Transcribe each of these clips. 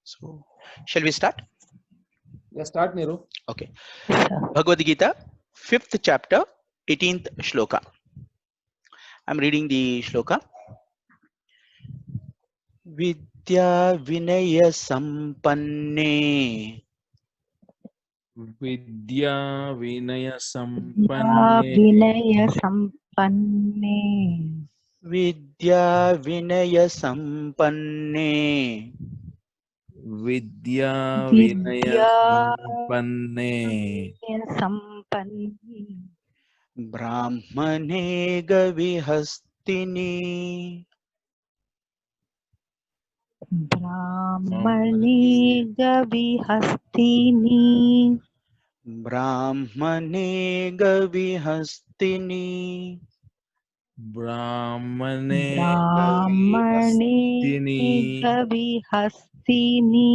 So, shall we start? Yeah, start Niru. Okay. Bhagavad Gita, 5th chapter, 18th shloka. I'm reading the shloka. Vidya Vinaya Sampanne. Vidya Vinaya या Sampanne. विनय संपन्ने Vidya Vinaya Sampanne. Vidya Vinaya विद्या Sampanne. विनय संपन्ने Brahmane Gavihastini. ब्राह्मणे गविहस्तिनि Brahmane Gavihastini. Brahmane ब्राह्मणे Gavihastini. गविहस्तिनि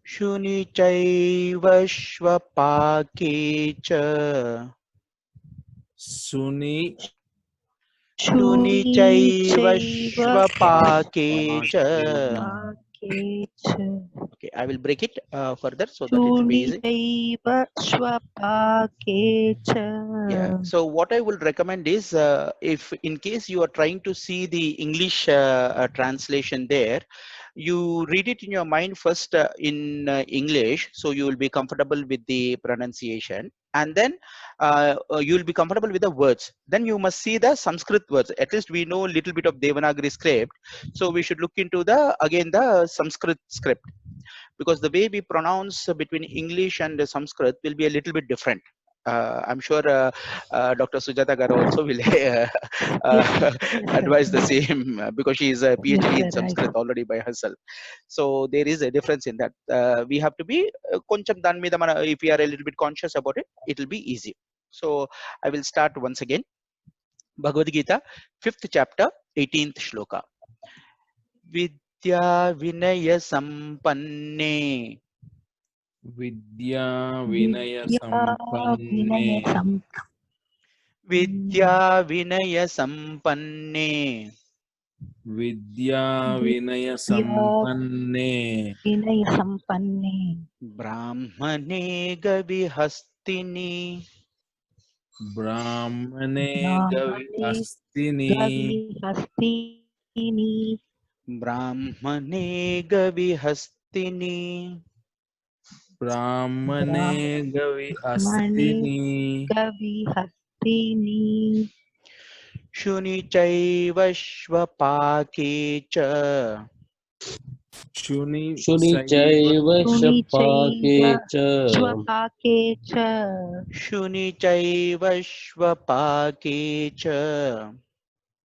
Shuni Chaiva Shvapake Cha. Suni Shuni शूनि Chaiva चैव Shvapake Cha. पाके च Okay, I will break it further so that it will be शूनि easy. चैव स्वपाके च Yeah. So what I will recommend is, if in case you are trying to see the English translation there, you read it in your mind first in English, so you will be comfortable with the pronunciation, and then you will be comfortable with the words. Then you must see the Sanskrit words. At least we know a little bit of Devanagari script, so we should look into the Sanskrit script, because the way we pronounce between English and Sanskrit will be a little bit different. I'm sure Dr. Sujata Garu also will Yes, advise the sir. same, because she is a Yes, PhD in sir. Sanskrit already by herself. So there is a difference in that. We have to be koncham dan mida mana, if we are a little bit conscious about it, it will be easy. So I will start once again. Bhagavad Gita, 5th chapter, 18th shloka. Vidya Vinaya Sampanne. Vidya Vinaya Vidya Vinay Sampanne. Vidya Vinaya Sampanne. Vidya Vinaya Vidya Sampanne. Vinay संपन्ने Brahmane Gavihastini. Brahmane ब्राह्मणे Gavihastini. गविहस्तिनि Brahmane Gavihastini. Brahmane ब्राह्मणे Gavihastini. गविहस्तिनि Shuni Chaiva Shvapake Cha. Shuni Saiva शुनिचैव शूनि शपाके चैव च स्वपाके च Shuni Chaiva Shvapake Cha.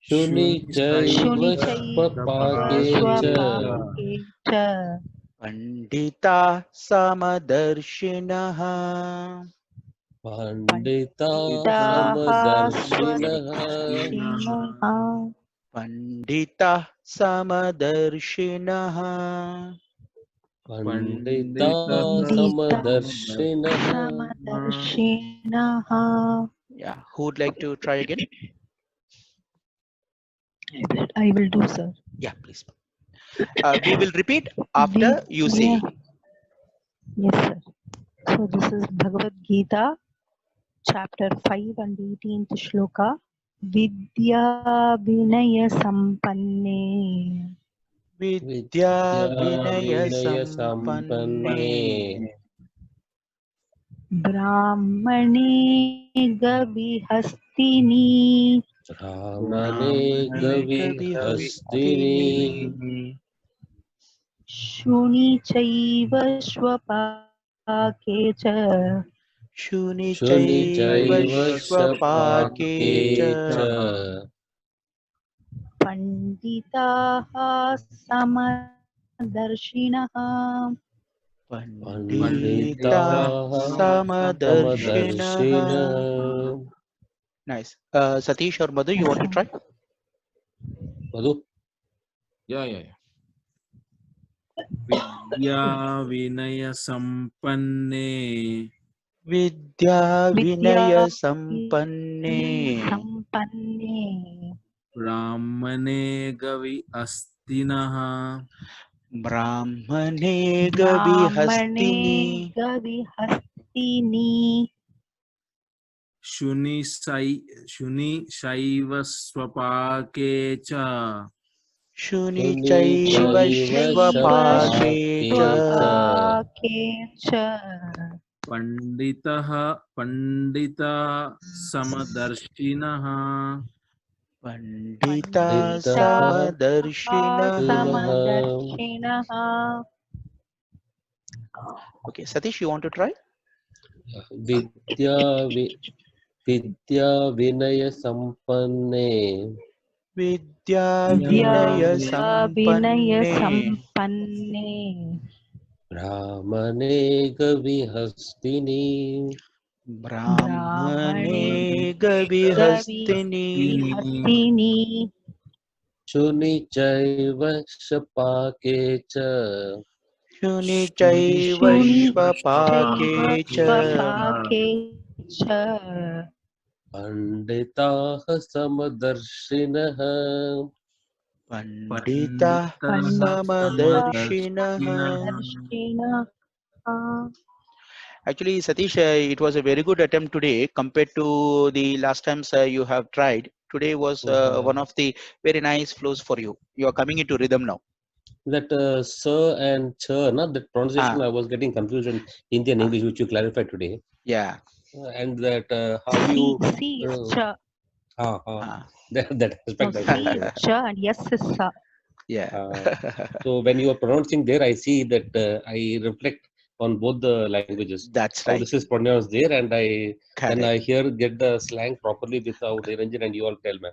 Shuni शुनिचैव शूनि Saiva शपाके चैव च स्वपाके च Pandita Samadarshinaha. Pandita पंडिताः समदर्शिनः स्वदर्शिनः Pandita Samadarshinaha. Pandita Pandita पंडिताः समदर्शिनः समदर्शिनः Yeah, who would like to try again? I will do, sir. Yeah, please. We will repeat after you Vidya. say. Yes, sir. So this is Bhagavad Gita, chapter 5 and 18th shloka. Vidya Vinaya Sampanne Vidya Vidya Vinaya Vinay संपन्ने Sampanne. Brahmane Gavihastini ब्राह्मणे Gavihastini. गविहस्तिनि Shuni Chaiva Swapake Cha Shuni Chaiva शुनिचैव शपाके Shvapake च Cha. Panditaha Samadarshinaha Pandita पंडिताः समदर्शिनः Samadarshinaha. Nice. Satish or Madhu, you want to try? Madhu Yeah. Vidya Vinaya Sampanne. Vidya Vinaya Vidya Sampanne. Sampanne Brahmane Gavi Astinaha. Brahmane ब्राह्मणे Gavihastini. गविहस्तिनि शुनि शैव स्वपाके च Shuni Shuni Chaiva chaiva Shvapake shvapake cha. cha. स्वपाके च Pandita समदर्शिनः Pandita Ittah Samadarshinaha. समदर्शिनः Okay, Satish, you want to try? vidya vidya vinaya sampanne Vidya Vidya Vinaya Vinay Sampanne. संपन्ने brahmane gavihastini ब्राह्मणे Brahmane Gavihastini. गविहस्तिनि shuni chaiva shvapake cha. Shuni शुनि Chaiva शुनि शैव चैव Shvapake cha. स्वपाके च Panditah samadarshinaha Pandita पंडितः पण्डितः Samadarshinaha. समदर्शिनः Actually, Satish, it was a very good attempt today compared to the last times you have tried. Today was one of the very nice flows for you. You are coming into rhythm now. that sir and cha, not that pronunciation. Ah, I was getting confused in Hindi and ah, English, which you clarified today. yeah. And that how C you C is cha. Ah, that No, aspect I C don't is know. cha and yes is sa. yeah. So when you are pronouncing there, I see that I reflect on both the languages. That's How right. this is pronounced there, and then Correct. I hear get the slang properly without Niranjan, and you all tell me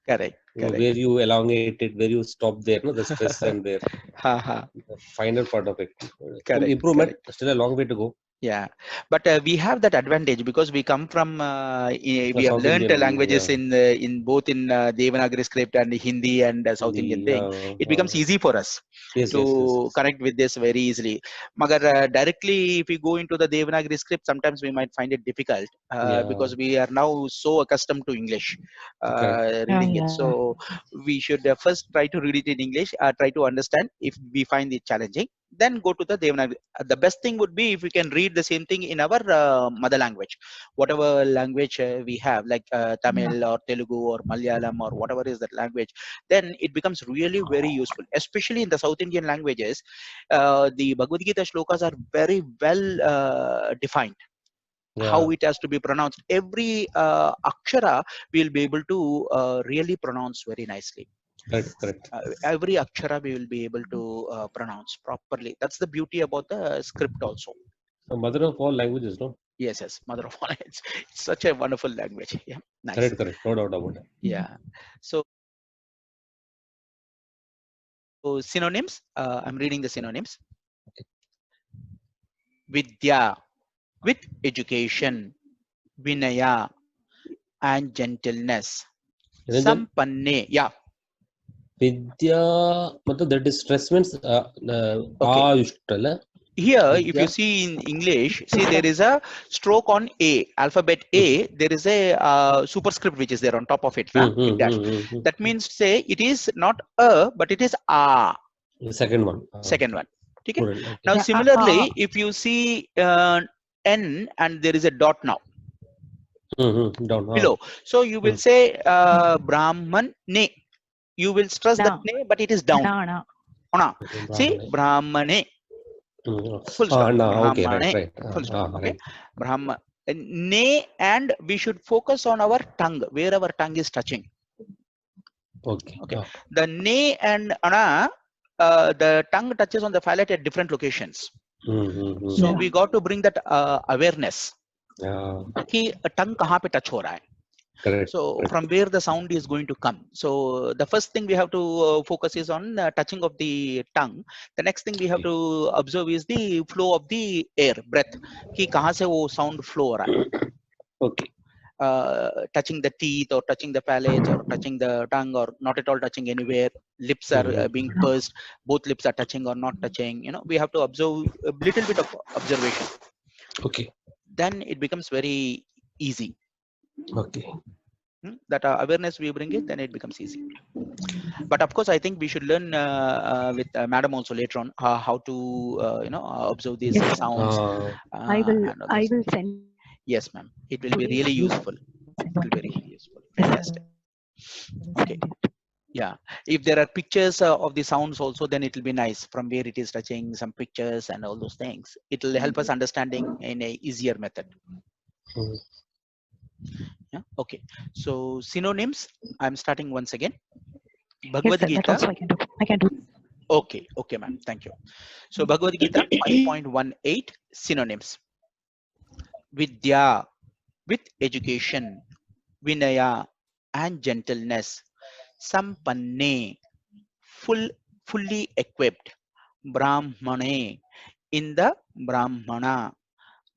Correct. Correct. where you elongate it, where you stop there, no, the stress and there, Ha ha. the finer part of it. Correct. Improvement, Correct. still a long way to go. Yeah, but we have that advantage because we come from we have South learnt Indian, languages yeah, in both in Devanagari script and Hindi and South Hindi, Indian thing. It becomes easy for us yes, yes, yes, to yes. connect with this very easily. Magar directly if we go into the Devanagari script, sometimes we might find it difficult Yeah, because we are now so accustomed to English correct. reading it. Yeah. So we should first try to read it in English, try to understand. If we find it challenging, then go to the Devanagari. The best thing would be if we can read the same thing in our mother language, whatever language we have, like Tamil or Telugu or Malayalam or whatever is that language. Then it becomes really very useful, especially in the South Indian languages. The Bhagavad Gita shlokas are very well defined. How Yeah, it has to be pronounced. Every akshara we will be able to really pronounce very nicely. correct, correct. Every akshara we will be able to pronounce properly. That's the beauty about the script also. The mother of all languages, no? Yes, yes, mother of all. It's such a wonderful language. Yeah, nice. Correct, correct. No doubt about it. Yeah. So, synonyms. I'm reading the synonyms. Vidya, with education, Vinaya, and gentleness. Niranjan, Sampanne. Yeah. Vidya, matlab that is stress means Okay. you should tell, Here, if you Vidya. see in English, see there is a stroke on A, alphabet A. There is a superscript which is there on top of it, in dash. That means say it is not a, but it is a. The second one. Second one. Okay. Student, okay. Now, Yeah, similarly, if you see N and there is a dot now Down. below, so you will say Brahman ne. You will stress that na, ne, but it is down. na, na. Ona. See Brahmane. Brahmane. Full stop. No, okay, Brahmane. right. Full stop. Okay. Right. Brahma. Ne, and we should focus on our tongue, where our tongue is touching. Okay. Okay. The ne and ana, the tongue touches on the phalate at different locations. So Yeah. we got to bring that awareness. Yeah, कि tongue कहाँ पे touch हो रहा है. correct. So correct. from where the sound is going to come. So the first thing we have to focus is on touching of the tongue. The next thing we have to observe is the flow of the air, breath. कि कहाँ से वो sound flow हो रहा है. Okay. Touching the teeth or touching the palate or touching the tongue or not at all touching anywhere. Lips are being pursed. Both lips are touching or not touching. We have to observe a little bit of observation. Okay. Then it becomes very easy. Okay. That awareness we bring it, then it becomes easy. But of course, I think we should learn with Madam also later on how to observe these Yes, sir. sounds I will and others. send Yes, ma'am. It will be today. really You useful. It will be really useful. Yes, sir. Fantastic. I will Okay. send it. Yeah. If there are pictures of the sounds also, then it will be nice from where it is touching some pictures and all those things. It will help us understanding in a easier method. Mhm. Yeah. Okay. So synonyms. I'm starting once again. Yes, Bhagavad sir. That Gita. also I can do. I can do. Okay. Okay, ma'am. Thank you. So Bhagavad Gita 5.18 synonyms. Vidya, with education. Vinaya and gentleness. Sampanne, fully equipped. Brahmane, in the Brahmana.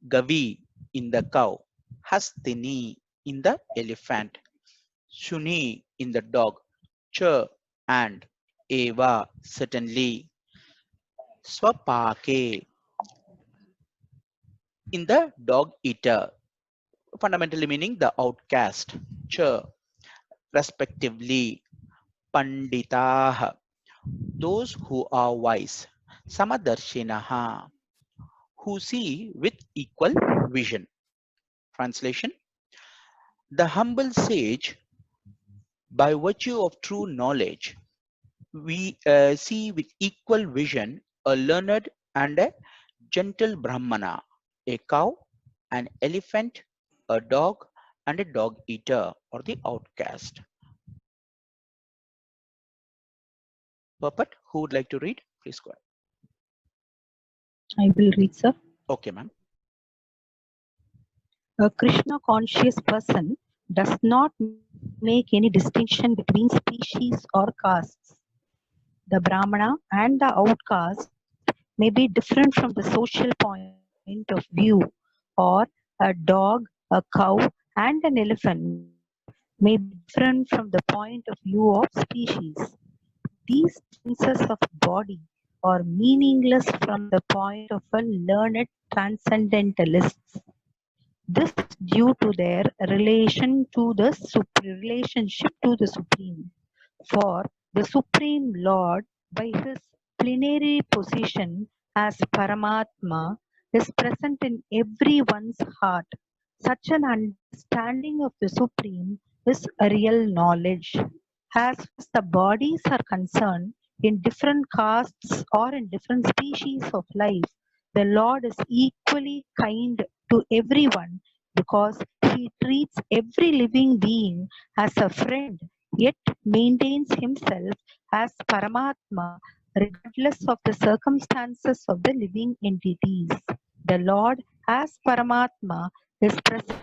Gavi, in the cow. Hastini, in the elephant. Shuni, in the dog. Cha, and. Eva, certainly. Swapake, in the dog eater. Fundamentally meaning the outcast. Cha, respectively. Panditaha, those who are wise. Samadarshinaha, who see with equal vision. Translation: the humble sage, by virtue of true knowledge, we see with equal vision a learned and a gentle Brahmana, a cow, an elephant, a dog, and a dog eater or the outcast. Purport, who would like to read? Please go ahead. I will read, sir. Okay, ma'am. A Krishna conscious person does not make any distinction between species or castes. The Brahmana and the outcast may be different from the social point of view, or a dog, a cow, and an elephant may be different from the point of view of species. These differences of body are meaningless from the point of a learned transcendentalist. This is due to their relationship to the Supreme. For the Supreme Lord, by his plenary position as Paramatma, is present in everyone's heart. Such an understanding of the Supreme is a real knowledge. As far as the bodies are concerned, in different castes or in different species of life, the Lord is equally kind to everyone because he treats every living being as a friend, yet maintains himself as Paramatma regardless of the circumstances of the living entities. The Lord as Paramatma is present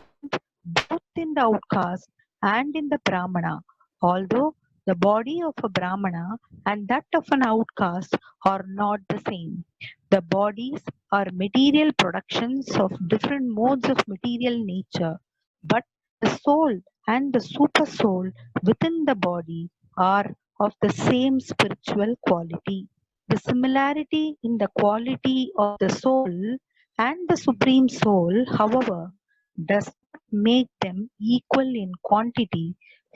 both in the outcast and in the Brahmana, although the body of a Brahmana and that of an outcast are not the same. The bodies are material productions of different modes of material nature, but the soul and the super soul within the body are of the same spiritual quality. The similarity in the quality of the soul and the supreme soul, however, does not make them equal in quantity,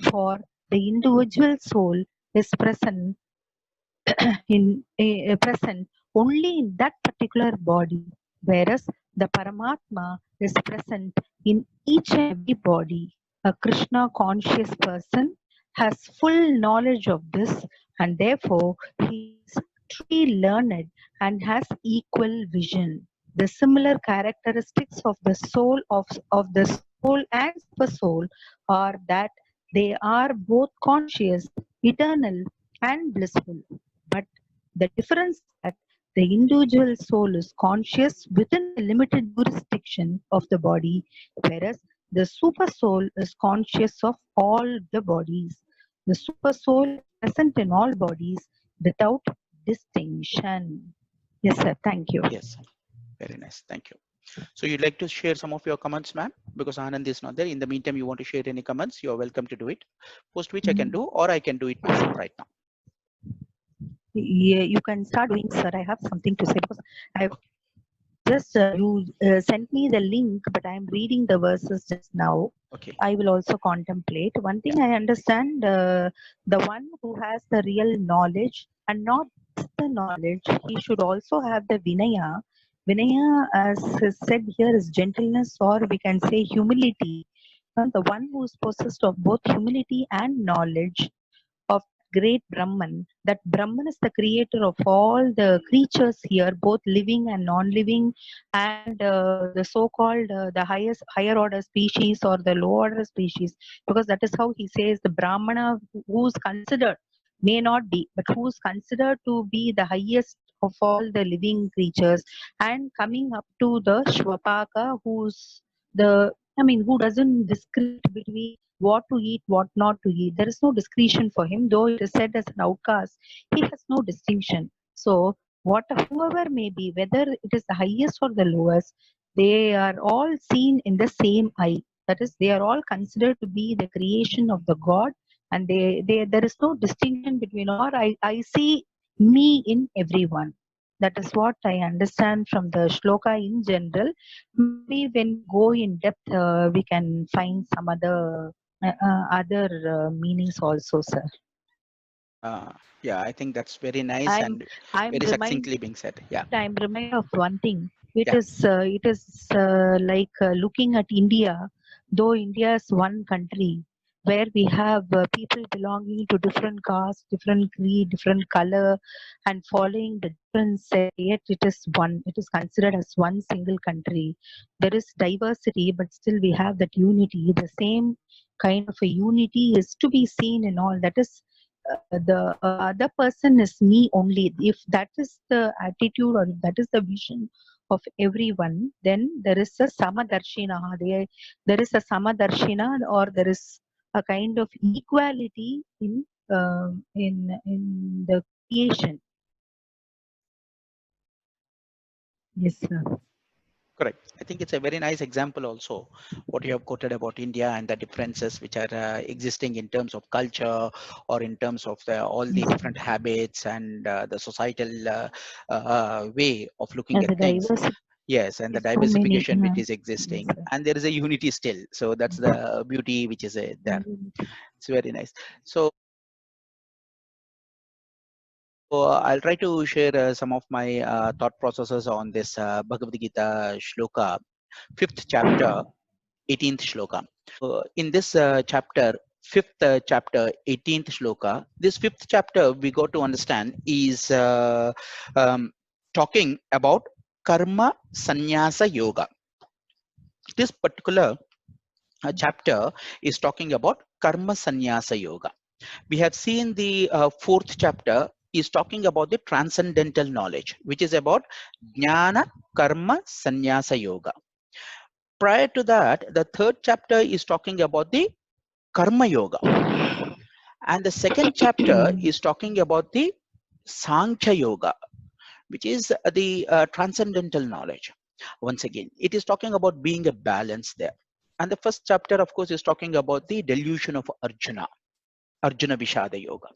for the individual soul is present only in that particular body, whereas the Paramatma is present in each and every body. A Krishna conscious person has full knowledge of this, and therefore he is truly learned and has equal vision. The similar characteristics of the soul and super soul are that they are both conscious, eternal, and blissful. But the difference is that the individual soul is conscious within the limited jurisdiction of the body, whereas the super soul is conscious of all the bodies. The super soul is present in all bodies without distinction. Yes, sir. Thank you. Yes, very nice. Thank you. So you'd like to share some of your comments, ma'am, because Anand is not there. In the meantime, you want to share any comments, you're welcome to do it. Post which I can do, or I can do it myself right now. Yeah, you can start doing, sir. I have something to say because I have just you sent me the link, but I'm reading the verses just now. Okay. I will also contemplate. One thing I understand, the one who has the real knowledge and not just the knowledge, he should also have the Vinaya. Vinaya, as is said here, is gentleness, or we can say humility. The one who is possessed of both humility and knowledge of great Brahman. That Brahman is the creator of all the creatures here, both living and non-living, and the so-called the highest higher order species or the low order species, because that is how he says the Brahmana who's considered, may not be, but who's considered to be the highest of all the living creatures, and coming up to the Shvapaka, who's the, I mean, who doesn't discriminate between what to eat, what not to eat. There is no discretion for him, though it is said as an outcast. He has no distinction. So, whoever may be, whether it is the highest or the lowest, they are all seen in the same eye. That is, they are all considered to be the creation of the God, and there is no distinction between, or I see me in everyone. That is what I understand from the shloka in general. Maybe when we go in depth, we can find some other meanings also, sir. Yeah, I think that's very nice I'm and I'm very remind succinctly being said. Yeah. I'm reminded of one thing. Yeah. It is like looking at India, though India is one country where we have people belonging to different castes, different creed, different color, and following the different set, yet it is one. It is considered as one single country. There is diversity, but still we have that unity. The same kind of a unity is to be seen in all. That is the other person is me only. If that is the attitude or if that is the vision of everyone, then there is a samadarshina. There is a samadarshina, or there is a kind of equality in the creation. Yes, sir. Correct. I think it's a very nice example also what you have quoted about India and the differences which are existing in terms of culture or in terms of all the Yes, different habits and the societal way of looking and at the things. diversity Yes, and the is so many. diversification which is Yes, existing, sir. and there is a unity still. So that's the beauty which is there. It's very nice. So I'll try to share some of my thought processes on this Bhagavad Gita shloka, 5th chapter, 18th shloka. In this chapter, 5th chapter, 18th shloka, this 5th chapter we got to understand is talking about karma sannyasa yoga. This particular chapter is talking about karma sannyasa yoga. We have seen the 4th chapter is talking about the transcendental knowledge, which is about jnana karma sannyasa yoga. Prior to that, the 3rd chapter is talking about the karma yoga, and the 2nd chapter is talking about the sankhya yoga, which is the transcendental knowledge. Once again, it is talking about being a balance there. And the 1st chapter, of course, is talking about the delusion of Arjuna Vishada Yoga.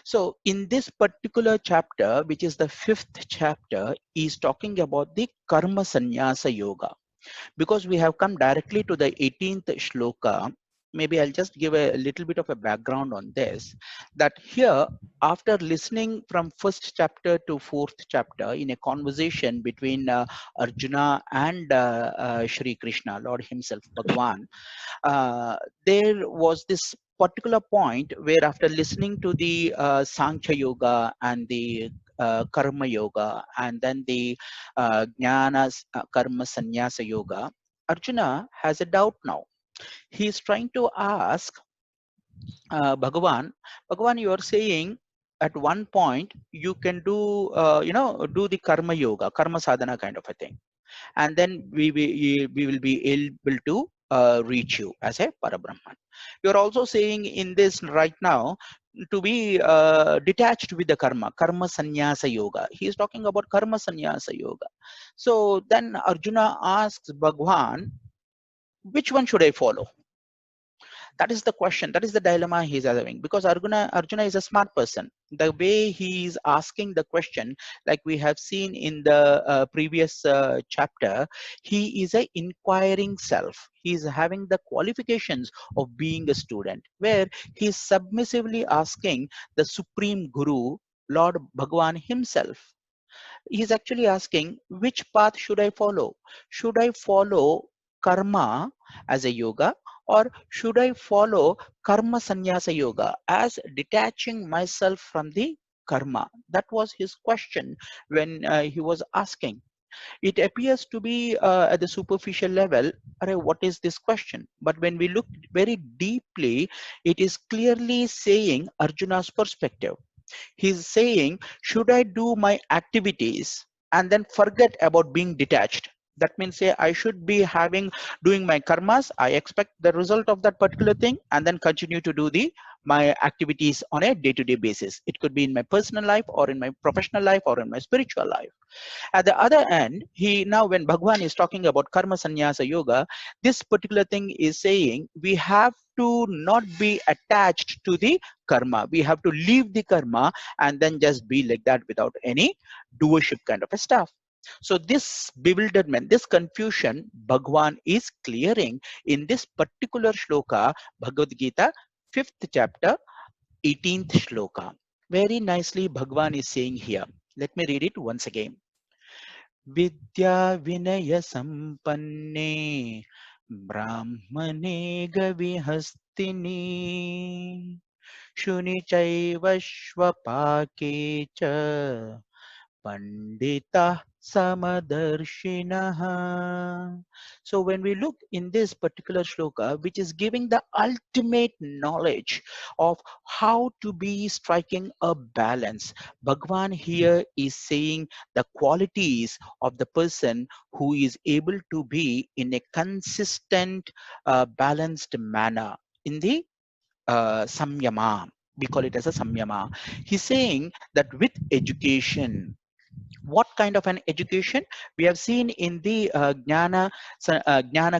So in this particular chapter, which is the 5th chapter, is talking about the Karma Sannyasa Yoga. Because we have come directly to the 18th shloka, maybe I'll just give a little bit of a background on this. That here, after listening from 1st chapter to 4th chapter in a conversation between Arjuna and Shri Krishna, Lord himself, Bhagwan, there was this particular point where after listening to the Sankhya Yoga and the Karma Yoga and then the Jnana Karma Sannyasa Yoga, Arjuna has a doubt now. He is trying to ask Bhagavan, you are saying at one point you can do, do the Karma Yoga, Karma Sadhana kind of a thing, and then we will be able to reach you as a Parabrahman. You are also saying in this right now to be detached with the karma sannyasa yoga. He is talking about karma sannyasa yoga. So then Arjuna asks Bhagwan, which one should I follow? That is the question. That is the dilemma he's having, because Arjuna is a smart person. The way he is asking the question, like we have seen in the previous chapter, he is a inquiring self. He is having the qualifications of being a student, where he is submissively asking the Supreme Guru, Lord Bhagwan himself. He's actually asking, which path should I follow? Should I follow karma as a yoga, or should I follow karma sannyasa yoga as detaching myself from the karma? That was his question when he was asking. It appears to be at the superficial level, what is this question? But when we look very deeply, it is clearly saying Arjuna's perspective. He's saying, should I do my activities and then forget about being detached? That means, say, I should be doing my karmas. I expect the result of that particular thing and then continue to do my activities on a day-to-day basis. It could be in my personal life or in my professional life or in my spiritual life. At the other end, now when Bhagwan is talking about karma sannyasa yoga, this particular thing is saying we have to not be attached to the karma. We have to leave the karma and then just be like that without any doership kind of a stuff. So this bewilderment, this confusion, Bhagwan is clearing in this particular shloka, Bhagavad Gita, 5th chapter, 18th shloka. Very nicely Bhagwan is saying here. Let me read it once again. विद्या विनय संपन्ने ब्राह्मणे गविहस्तिनि शुनि चैव श्वपाके च Pandita Samadarshinaha. So when we look in this particular shloka, which is giving the ultimate knowledge of how to be striking a balance, Bhagwan here is saying the qualities of the person who is able to be in a consistent, balanced manner in the samyama. We call it as a samyama. He's saying that with education, what kind of an education we have seen in the jnana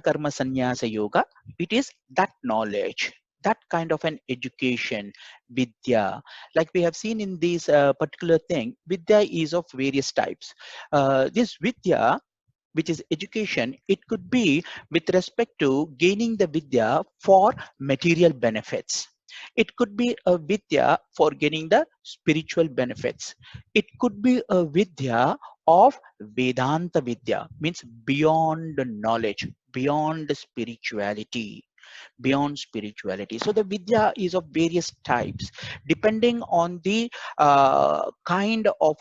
karma sannyasa yoga, it is that knowledge, that kind of an education, vidya. Like we have seen in this particular thing, vidya is of various types. This vidya, which is education, it could be with respect to gaining the vidya for material benefits. It could be a vidya for gaining the spiritual benefits. It could be a vidya of Vedanta vidya, means beyond knowledge, beyond spirituality, beyond spirituality. So the vidya is of various types depending on the kind of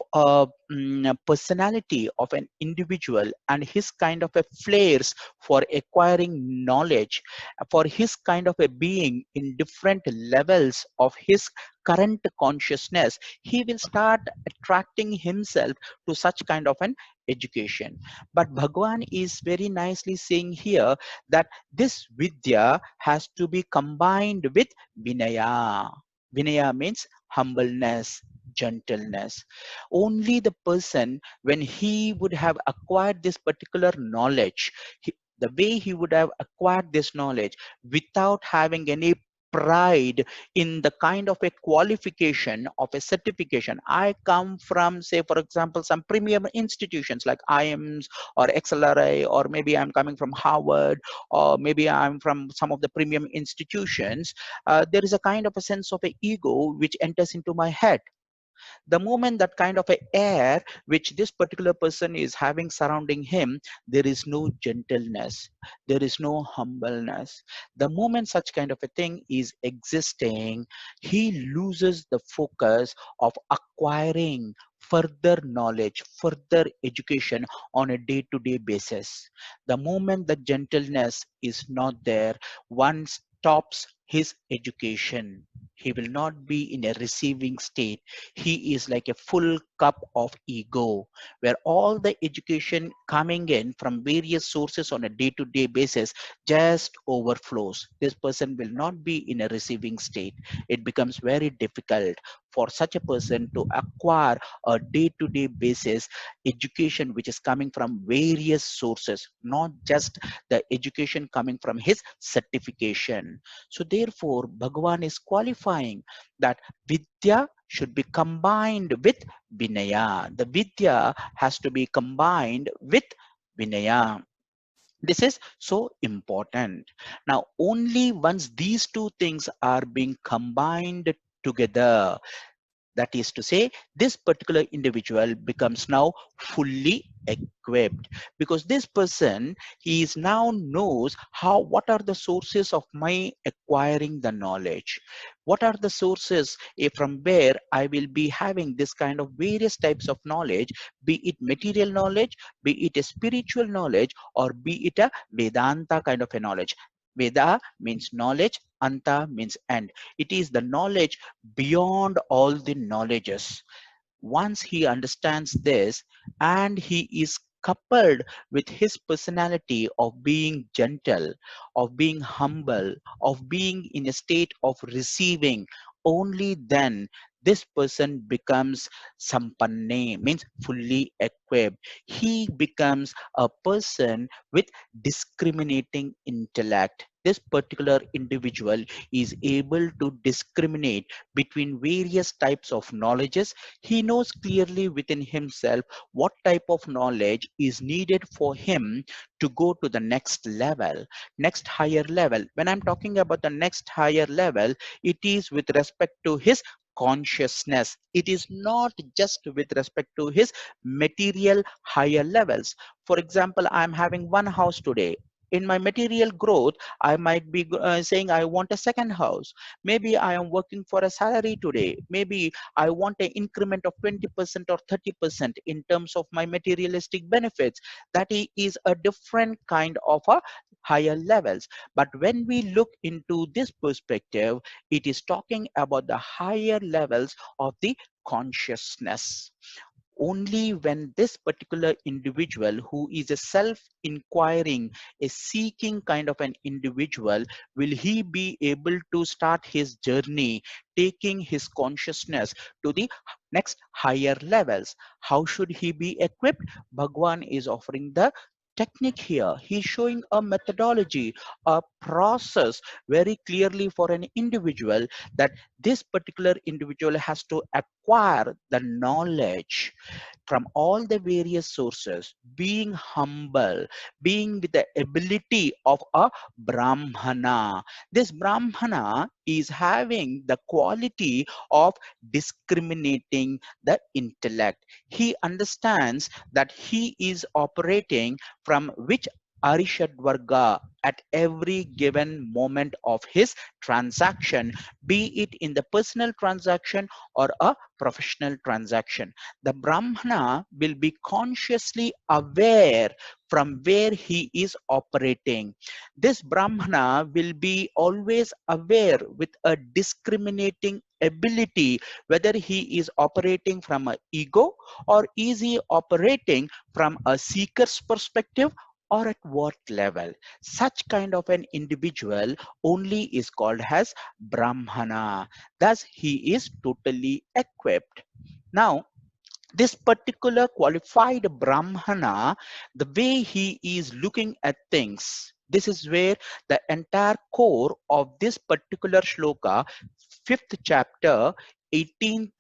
personality of an individual and his kind of a flares for acquiring knowledge, for his kind of a being in different levels of his current consciousness. He will start attracting himself to such kind of an education. But Bhagwan is very nicely saying here that this vidya has to be combined with vinaya. Vinaya means humbleness, gentleness. Only the person, when he would have acquired this particular knowledge, the way he would have acquired this knowledge without having any pride in the kind of a qualification of a certification. I come from, say, for example, some premium institutions like IIMS or XLRI, or maybe I'm coming from Harvard, or maybe I'm from some of the premium institutions. There is a kind of a sense of a ego which enters into my head. The moment that kind of a air which this particular person is having surrounding him, there is no gentleness, there is no humbleness. The moment such kind of a thing is existing, he loses the focus of acquiring further knowledge, further education on a day-to-day basis. The moment the gentleness is not there, one stops his education. He will not be in a receiving state. He is like a full cup of ego, where all the education coming in from various sources on a day-to-day basis just overflows. This person will not be in a receiving state. It becomes very difficult for such a person to acquire a day-to-day basis education which is coming from various sources, not just the education coming from his certification. So therefore, Bhagavan is qualifying that Vidya should be combined with Vinaya. The Vidya has to be combined with Vinaya. This is so important. Now, only once these two things are being combined together, that is to say, this particular individual becomes now fully equipped, because this person, he is now knows how, what are the sources of my acquiring the knowledge, what are the sources from where I will be having this kind of various types of knowledge, be it material knowledge, be it a spiritual knowledge, or be it a Vedanta kind of a knowledge. Veda means knowledge, anta means end. It is the knowledge beyond all the knowledges. Once he understands this, and he is coupled with his personality of being gentle, of being humble, of being in a state of receiving, only then this person becomes sampanne, means fully equipped. He becomes a person with discriminating intellect. This particular individual is able to discriminate between various types of knowledges. He knows clearly within himself what type of knowledge is needed for him to go to the next level, next higher level. When I'm talking about the next higher level, it is with respect to his consciousness. It is not just with respect to his material higher levels. For example, I'm having one house today. In my material growth, I might be saying I want a second house. Maybe I am working for a salary today. Maybe I want an increment of 20% or 30% in terms of my materialistic benefits. That is a different kind of a higher levels. But when we look into this perspective, it is talking about the higher levels of the consciousness. Only when this particular individual, who is a self-inquiring, a seeking kind of an individual, will he be able to start his journey, taking his consciousness to the next higher levels. How should he be equipped? Bhagwan is offering the technique here. He's showing a methodology, a process very clearly for an individual, that this particular individual has to acquire the knowledge from all the various sources, being humble, being with the ability of a Brahmana. This Brahmana is having the quality of discriminating the intellect. He understands that he is operating from which Arishad Varga at every given moment of his transaction, be it in the personal transaction or a professional transaction. The Brahmana will be consciously aware from where he is operating. This Brahmana will be always aware with a discriminating ability whether he is operating from an ego, or is he operating from a seeker's perspective, or at what level. Such kind of an individual only is called as Brahmana. Thus, he is totally equipped. Now, this particular qualified Brahmana, the way he is looking at things, this is where the entire core of this particular shloka, 5th chapter, 18th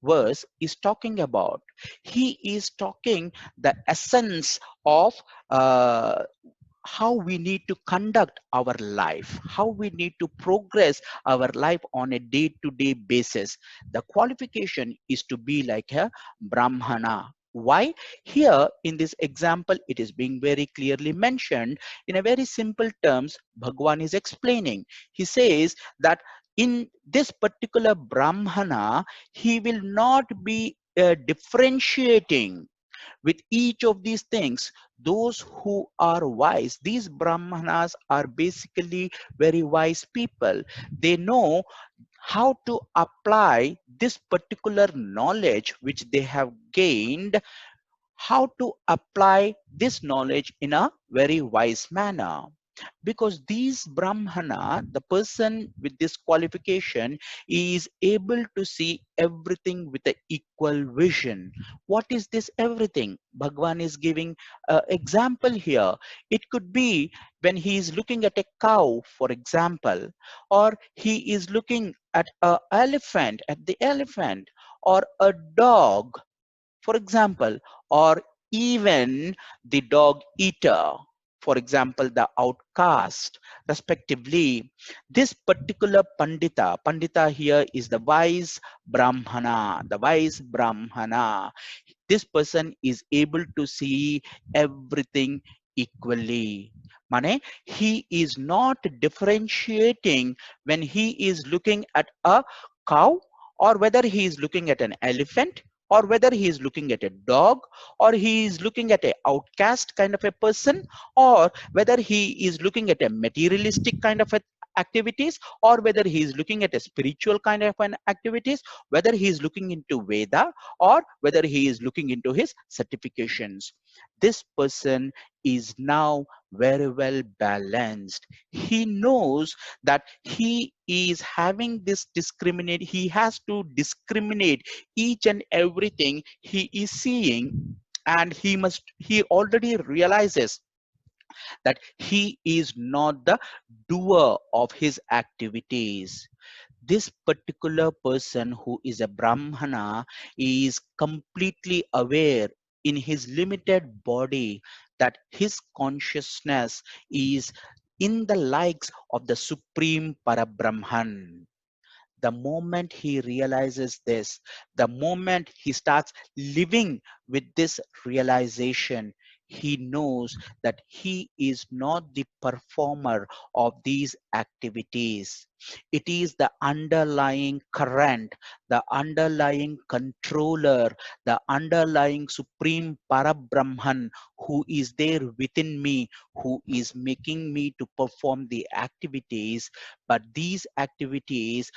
verse, is talking about. He is talking the essence of how we need to conduct our life, how we need to progress our life on a day-to-day basis. The qualification is to be like a Brahmana. Why? Here in this example, it is being very clearly mentioned in a very simple terms. Bhagwan is explaining. He says that in this particular Brahmana, he will not be differentiating with each of these things. Those who are wise, these Brahmanas are basically very wise people. They know how to apply this particular knowledge which they have gained, how to apply this knowledge in a very wise manner. because these Brahmana, the person with this qualification, is able to see everything with an equal vision. What is this everything? Bhagwan is giving an example here. It could be when he is looking at a cow, for example, or he is looking at the elephant, or a dog, for example, or even the dog eater, for example, the outcast, respectively. This particular Pandita here is the wise Brahmana. This person is able to see everything equally. Mane, he is not differentiating when he is looking at a cow, or whether he is looking at an elephant, or whether he is looking at a dog, or he is looking at a outcast kind of a person, or whether he is looking at a materialistic kind of a activities, or whether he is looking at a spiritual kind of an activities, whether he is looking into Veda, or whether he is looking into his certifications. This person is now very well balanced. He knows that he is having this discriminate, he has to discriminate each and everything he is seeing, and he already realizes that he is not the doer of his activities. This particular person who is a Brahmana is completely aware in his limited body that his consciousness is in the likes of the Supreme Parabrahman. The moment he realizes this, the moment he starts living with this realization, he knows that he is not the performer of these activities. It is the underlying current, the underlying controller, the underlying Supreme Parabrahman who is there within me, who is making me to perform the activities. But these activities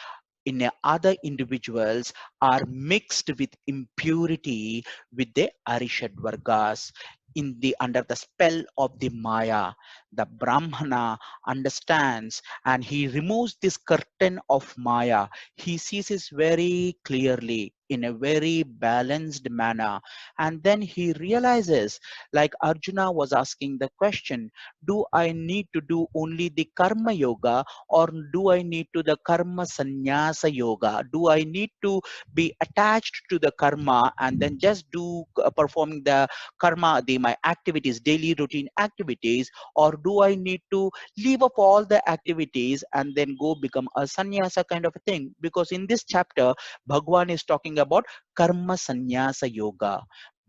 in other individuals are mixed with impurity with the Arishad Vargas in the under the spell of the Maya. The Brahmana understands and he removes this curtain of Maya. He sees it very clearly in a very balanced manner, and then he realizes, like Arjuna was asking the question, do I need to do only the karma yoga, or do I need to the karma sannyasa yoga? Do I need to be attached to the karma and then just do performing the karma, my activities, daily routine activities, or do I need to leave up all the activities and then go become a sannyasa kind of a thing? Because in this chapter, Bhagwan is talking about karma sannyasa yoga.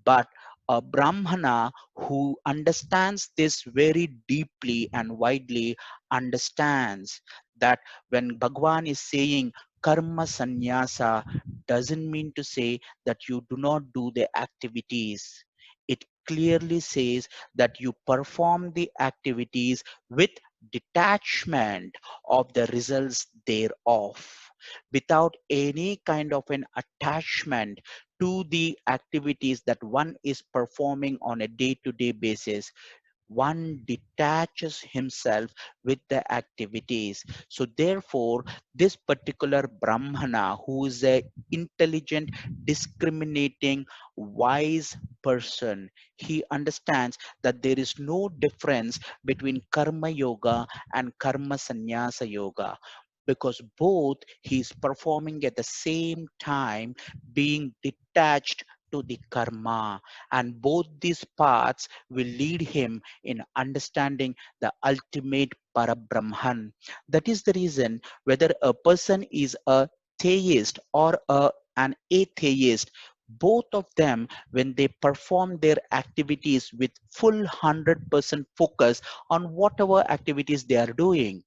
But a Brahmana who understands this very deeply and widely understands that when Bhagwan is saying karma sannyasa, doesn't mean to say that you do not do the activities. It clearly says that you perform the activities with detachment of the results thereof, without any kind of an attachment to the activities that one is performing on a day-to-day basis. One detaches himself with the activities. So therefore, this particular Brahmana, who is a intelligent, discriminating, wise person, he understands that there is no difference between karma yoga and karma sannyasa yoga, because both he is performing at the same time, being detached to the karma, and both these paths will lead him in understanding the ultimate Parabrahman. That is the reason whether a person is a theist or an atheist, both of them, when they perform their activities with full 100% focus on whatever activities they are doing,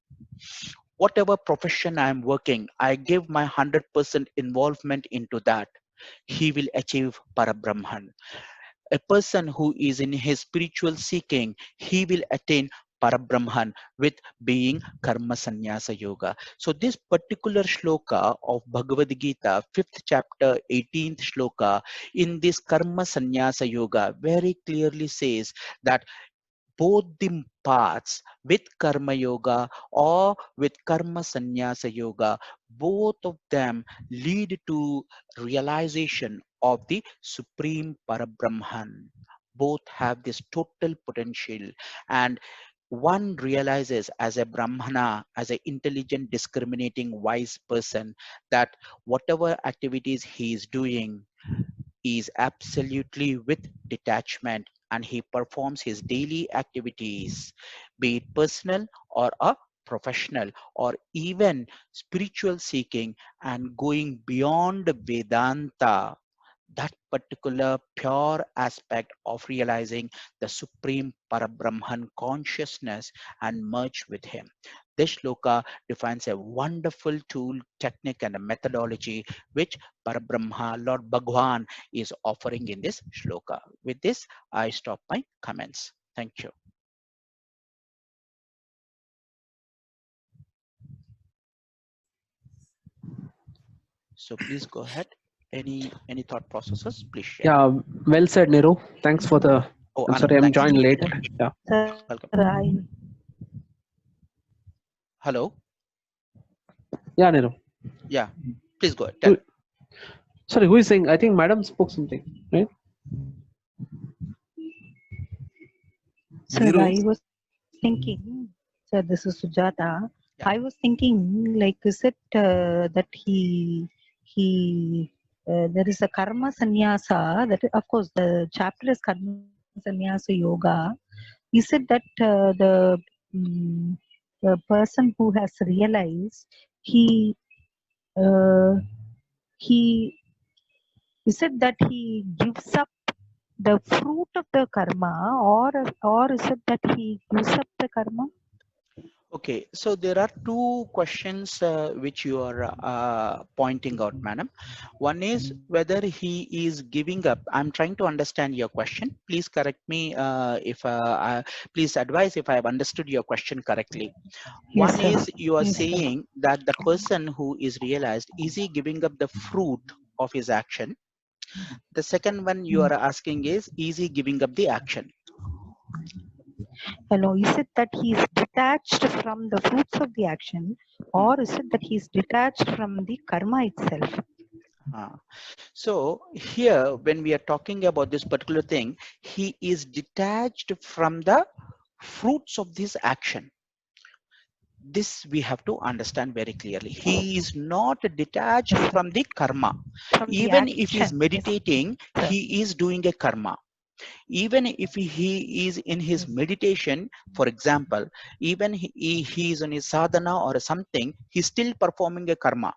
whatever profession I am working, I give my 100% involvement into that, he will achieve Parabrahman. A person who is in his spiritual seeking, he will attain Parabrahman with being Karma Sannyasa Yoga. So this particular shloka of Bhagavad Gita, 5th chapter, 18th shloka, in this Karma Sannyasa Yoga very clearly says that both the paths with Karma Yoga or with Karma Sannyasa Yoga, both of them lead to realization of the Supreme Parabrahman. Both have this total potential, and one realizes as a Brahmana, as an intelligent, discriminating, wise person, that whatever activities he is doing is absolutely with detachment, and he performs his daily activities, be it personal or a professional or even spiritual seeking and going beyond Vedanta, that particular pure aspect of realizing the supreme Parabrahman consciousness and merge with him. This shloka defines a wonderful tool, technique, and a methodology which Parabrahma, Lord Bhagwan, is offering in this shloka. With this, I stop my comments. Thank you. So please go ahead. Any thought processes? Please share. Yeah, well said, Niru. Thanks for the. Oh, I'm sorry, Anand, I'm thanks. joined late. Yeah. Sir, Welcome. Hello. Yeah, Niru. Yeah, please go ahead. Tell. Sorry, who is saying? I think Madam spoke something, right? Sir, Niru? I was thinking, sir, this is Sujata. Yeah. I was thinking, like, is it that there is a karma sannyasa, that of course the chapter is karma sannyasa yoga. Is it that the person who has realized uh, he is it that he gives up the fruit of the karma, or is it that he gives up the karma? Okay, so there are two questions which you are pointing out, madam. One is whether he is giving up. I'm trying to understand your question. Please correct me please advise if I have understood your question correctly. Yes, One sir. is you are Yes, sir. saying that the person who is realized, is he giving up the fruit of his action? The second one you are asking is he giving up the action? Hello, is it that he is detached from the fruits of the action, or is it that he is detached from the karma itself? So here, when we are talking about this particular thing, he is detached from the fruits of this action. This we have to understand very clearly. He is not detached from the karma. From the Even if he is action, meditating, yes. he is doing a karma. Even if he is in his meditation, for example, even he is on his sadhana or something, he's still performing a karma.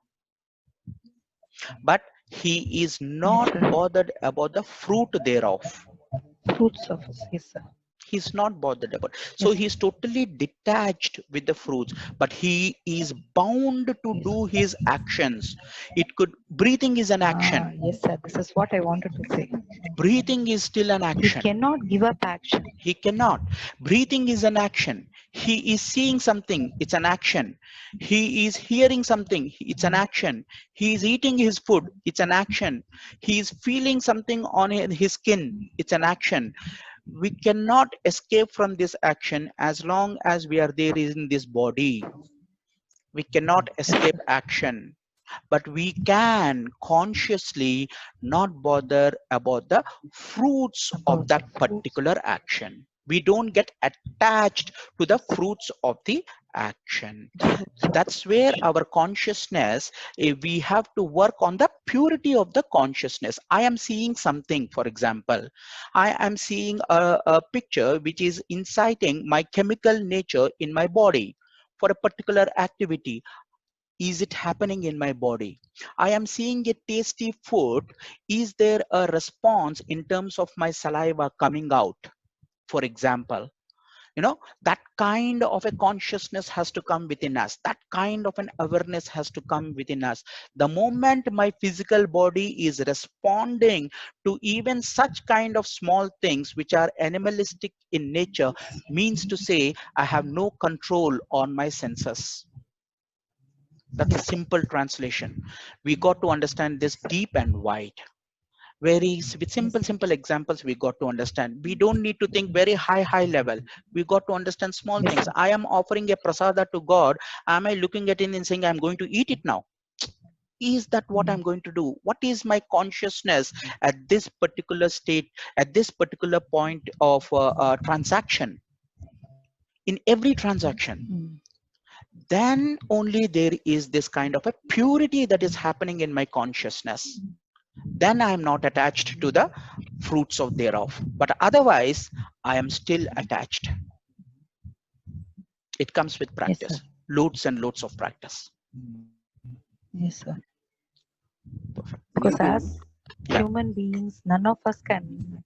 But he is not bothered about the fruit thereof. Fruits of it, yes, sir. He's not bothered about. So he's totally detached with the fruits, but he is bound to do his actions. Breathing is an action. Yes, sir. This is what I wanted to say. Breathing is still an He action. cannot give up action. He cannot. Breathing is an action. He is seeing something, it's an action. He is hearing something, it's an action. He is eating his food, it's an action. He is feeling something on his skin, it's an action. We cannot escape from this action as long as we are there in this body. We cannot escape action, but we can consciously not bother about the fruits of that particular action. We don't get attached to the fruits of the action. That's where our consciousness, we have to work on the purity of the consciousness. I am seeing something, for example, I am seeing a picture which is inciting my chemical nature in my body for a particular activity. Is it happening in my body? I am seeing a tasty food. Is there a response in terms of my saliva coming out? For example, that kind of a consciousness has to come within us. That kind of an awareness has to come within us. The moment my physical body is responding to even such kind of small things which are animalistic in nature, means to say I have no control on my senses. That's a simple translation. We got to understand this deep and wide. With simple examples, we got to understand. We don't need to think very high level. We got to understand small Yes, things. sir. I am offering a prasada to God. Am I looking at it and saying I'm going to eat it now? Is that what I'm going to do? What is my consciousness at this particular state, at this particular point of transaction? In every transaction, Mm. then only there is this kind of a purity that is happening in my consciousness. Then I am not attached to the fruits of thereof. But otherwise, I am still attached. It comes with Yes, practice, sir. loads and loads of practice. Yes, sir. Perfect. Because Neetu, as Yeah. human beings, none of us can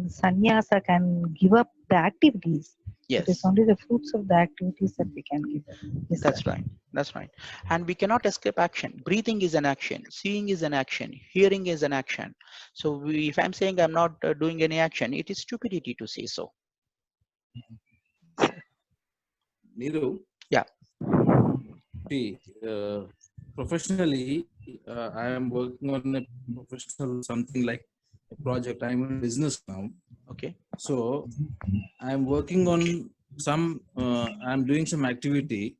sannyasa can give up the activities. It is Yes, only the fruits of the activities that we can give up. Yes, that's sir. right. That's right. And we cannot escape action. Breathing is an action. Seeing is an action. Hearing is an action. So if I'm saying I'm not doing any action, it is stupidity to say so. Neetu, Yeah. see, professionally, I am working on a professional something like a project. I'm in business now, Okay. so I'm working on some. I'm doing some activity.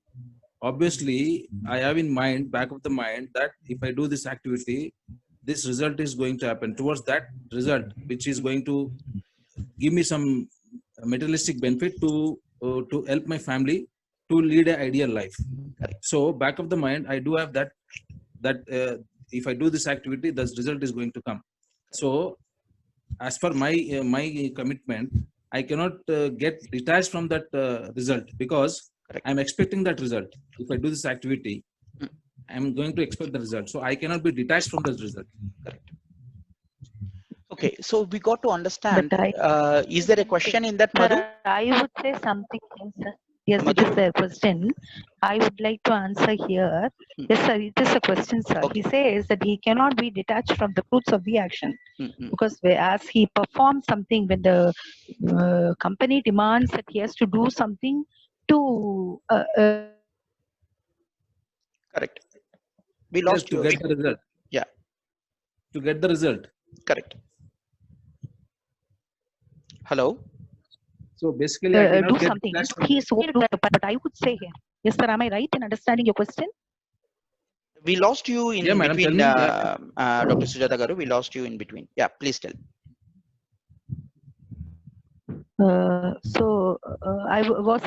Obviously, I have in mind, back of the mind, that if I do this activity, this result is going to happen. Towards that result, which is going to give me some materialistic benefit to help my family to lead an ideal life. Correct. So back of the mind, I do have that if I do this activity, the result is going to come. So as per my commitment, I cannot get detached from that result, because Correct. I'm expecting that result. If I do this activity, Mm. I'm going to expect the result, so I cannot be detached from that result. Correct. Okay. So we got to understand. But Is there a question in that, Madhu? sir, I would say something else, sir. Yes, Madhu? it is a question. I would like to answer here. Hmm. Yes, sir, it is a question, sir. Okay. He says that he cannot be detached from the fruits of the action Mm-hmm. because as he performs something, when the company demands that he has to do something to Correct. We Yes, lost to you. get the result. Yeah. To get the result. Correct. Hello. So basically, I cannot do get something. detached from. He is okay to do that, but I would say here, yes, sir. Am I right in understanding your question? We lost you in Yeah, madam, tell between, me. Yeah. Dr. Sujata Garu. We lost you in between. Yeah, please tell. Was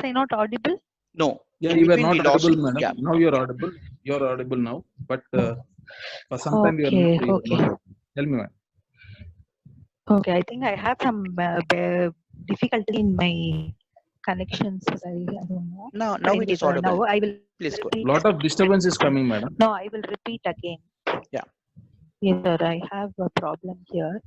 I not audible? No. Yeah, In you were between, not we lost audible, you. madam. Yeah. Now you're audible. You're audible now, but for some time you are Okay, not. okay. Tell me, madam. Okay, I think I have some difficulty in my connections. I don't know. Now But it anyway, is audible. now I will Please go. repeat. Lot of disturbance is coming, madam. No, I will repeat again. Yeah. Yes, sir. I have a problem here.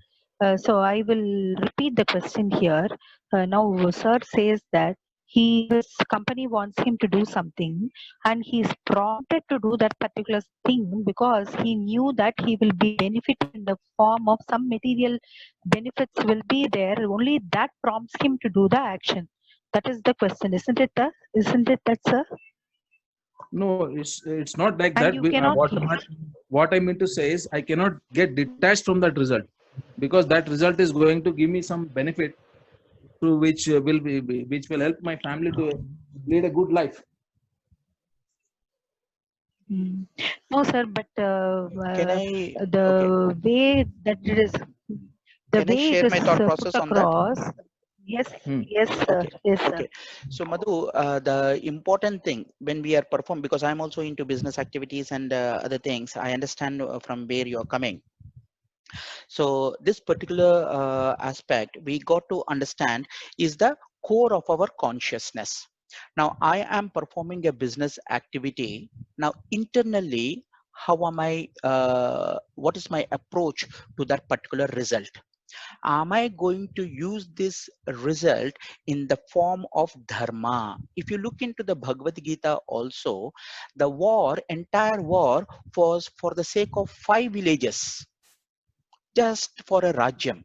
So I will repeat the question here. Now, sir says that his company wants him to do something, and he is prompted to do that particular thing because he knew that he will be benefited in the form of some material benefits will be there. Only that prompts him to do the action. That is the question, isn't it? Isn't it that, sir? No, it's not like And that. you cannot. What I mean to say is I cannot get detached from that result, because that result is going to give me some benefit to which will help my family to lead a good life. No, sir, but Can I? the Okay. way that it is, the Can I way it share is my thought put process on that? across. Yes, Hmm. yes, sir. Okay. Yes, sir. Okay. So Madhu, the important thing when we are perform, because I'm also into business activities and other things, I understand from where you're coming. So this particular aspect we got to understand is the core of our consciousness. Now I am performing a business activity. Now internally, how am I, what is my approach to that particular result? Am I going to use this result in the form of dharma? If you look into the Bhagavad Gita also, the entire war was for the sake of 5 villages, just for a rajyam,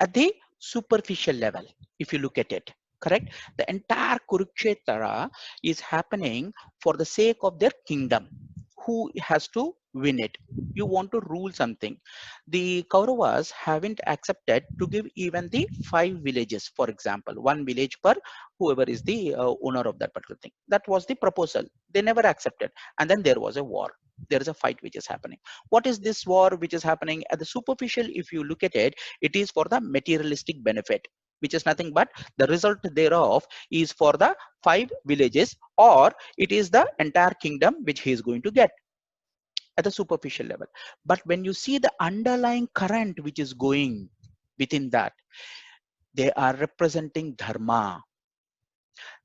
at the superficial level. If you look at it, correct, the entire Kurukshetra is happening for the sake of their kingdom. Who has to win it. You want to rule something. The Kauravas haven't accepted to give even the 5 villages, for example, 1 village per whoever is the owner of that particular thing. That was the proposal. They never accepted. And then there was a war. There is a fight which is happening. What is this war which is happening? At the superficial, if you look at it, it is for the materialistic benefit, which is nothing but the result thereof is for the 5 villages, or it is the entire kingdom which he is going to get at the superficial level. But when you see the underlying current which is going within that, they are representing dharma.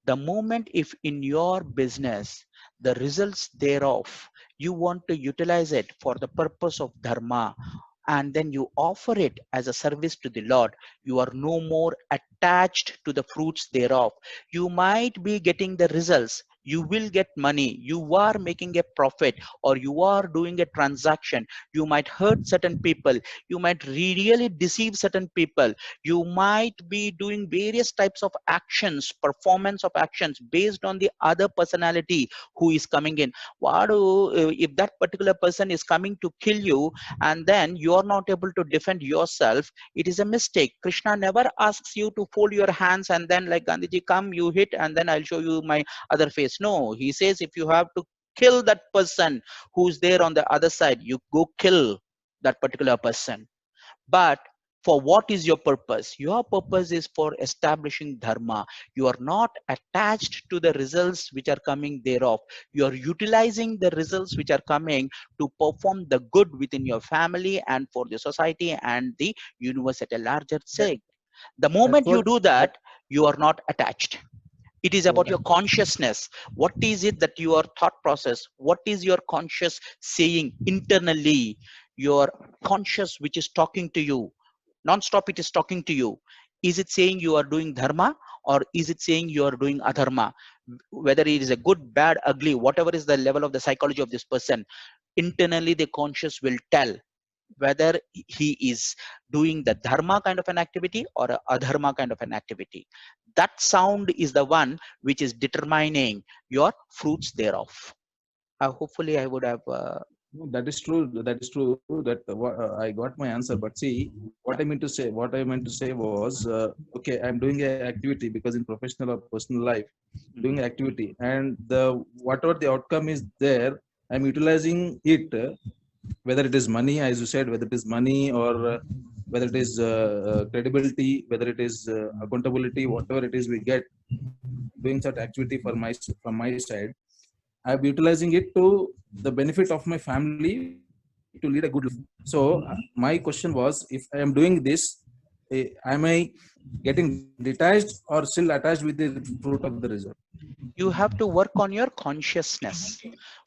The moment if in your business, the results thereof, you want to utilize it for the purpose of dharma, and then you offer it as a service to the Lord, you are no more attached to the fruits thereof. You might be getting the results, you will get money, you are making a profit, or you are doing a transaction, you might hurt certain people, you might really deceive certain people, you might be doing various types of actions, performance of actions based on the other personality who is coming in. If that particular person is coming to kill you and then you are not able to defend yourself, it is a mistake. Krishna never asks you to fold your hands and then like Gandhiji, come, you hit and then I'll show you my other face. No, he says if you have to kill that person who's there on the other side, you go kill that particular person. But for what is your purpose? Your purpose is for establishing dharma. You are not attached to the results which are coming thereof. You are utilizing the results which are coming to perform the good within your family and for the society and the universe at a larger sake. The moment you do that, you are not attached. It is about your consciousness. What is it that your thought process, what is your conscious saying internally, your conscious which is talking to you non-stop, it is talking to you. Is it saying you are doing dharma, or is it saying you are doing adharma? Whether it is a good, bad, ugly, whatever is the level of the psychology of this person, internally the conscious will tell whether he is doing the dharma kind of an activity or a adharma kind of an activity. That sound is the one which is determining your fruits thereof. Hopefully I would have No, that is true. That is true. That I got my answer. But see, what I meant to say was, okay, I'm doing an activity because in professional or personal life, doing an activity, and the whatever the outcome is there, I'm utilizing it. Whether it is money, as you said, whether it is money or whether it is credibility, whether it is accountability, whatever it is, we get doing such activity from my side. I'm utilizing it to the benefit of my family to lead a good life. So my question was, if I am doing this, am I getting detached or still attached with the fruit of the result? You have to work on your consciousness.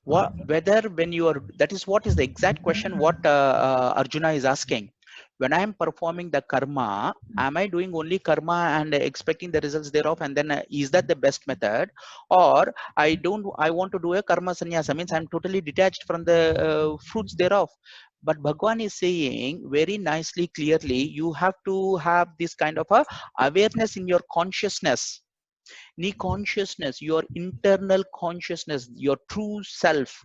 Whether when you are, that is what is the exact question what Arjuna is asking. When I am performing the karma, am I doing only karma and expecting the results thereof, and then is that the best method? Or I want to do a karma sannyasa, means I'm totally detached from the fruits thereof. But Bhagwan is saying very nicely, clearly, you have to have this kind of a awareness in your consciousness. Consciousness, your internal consciousness, your true self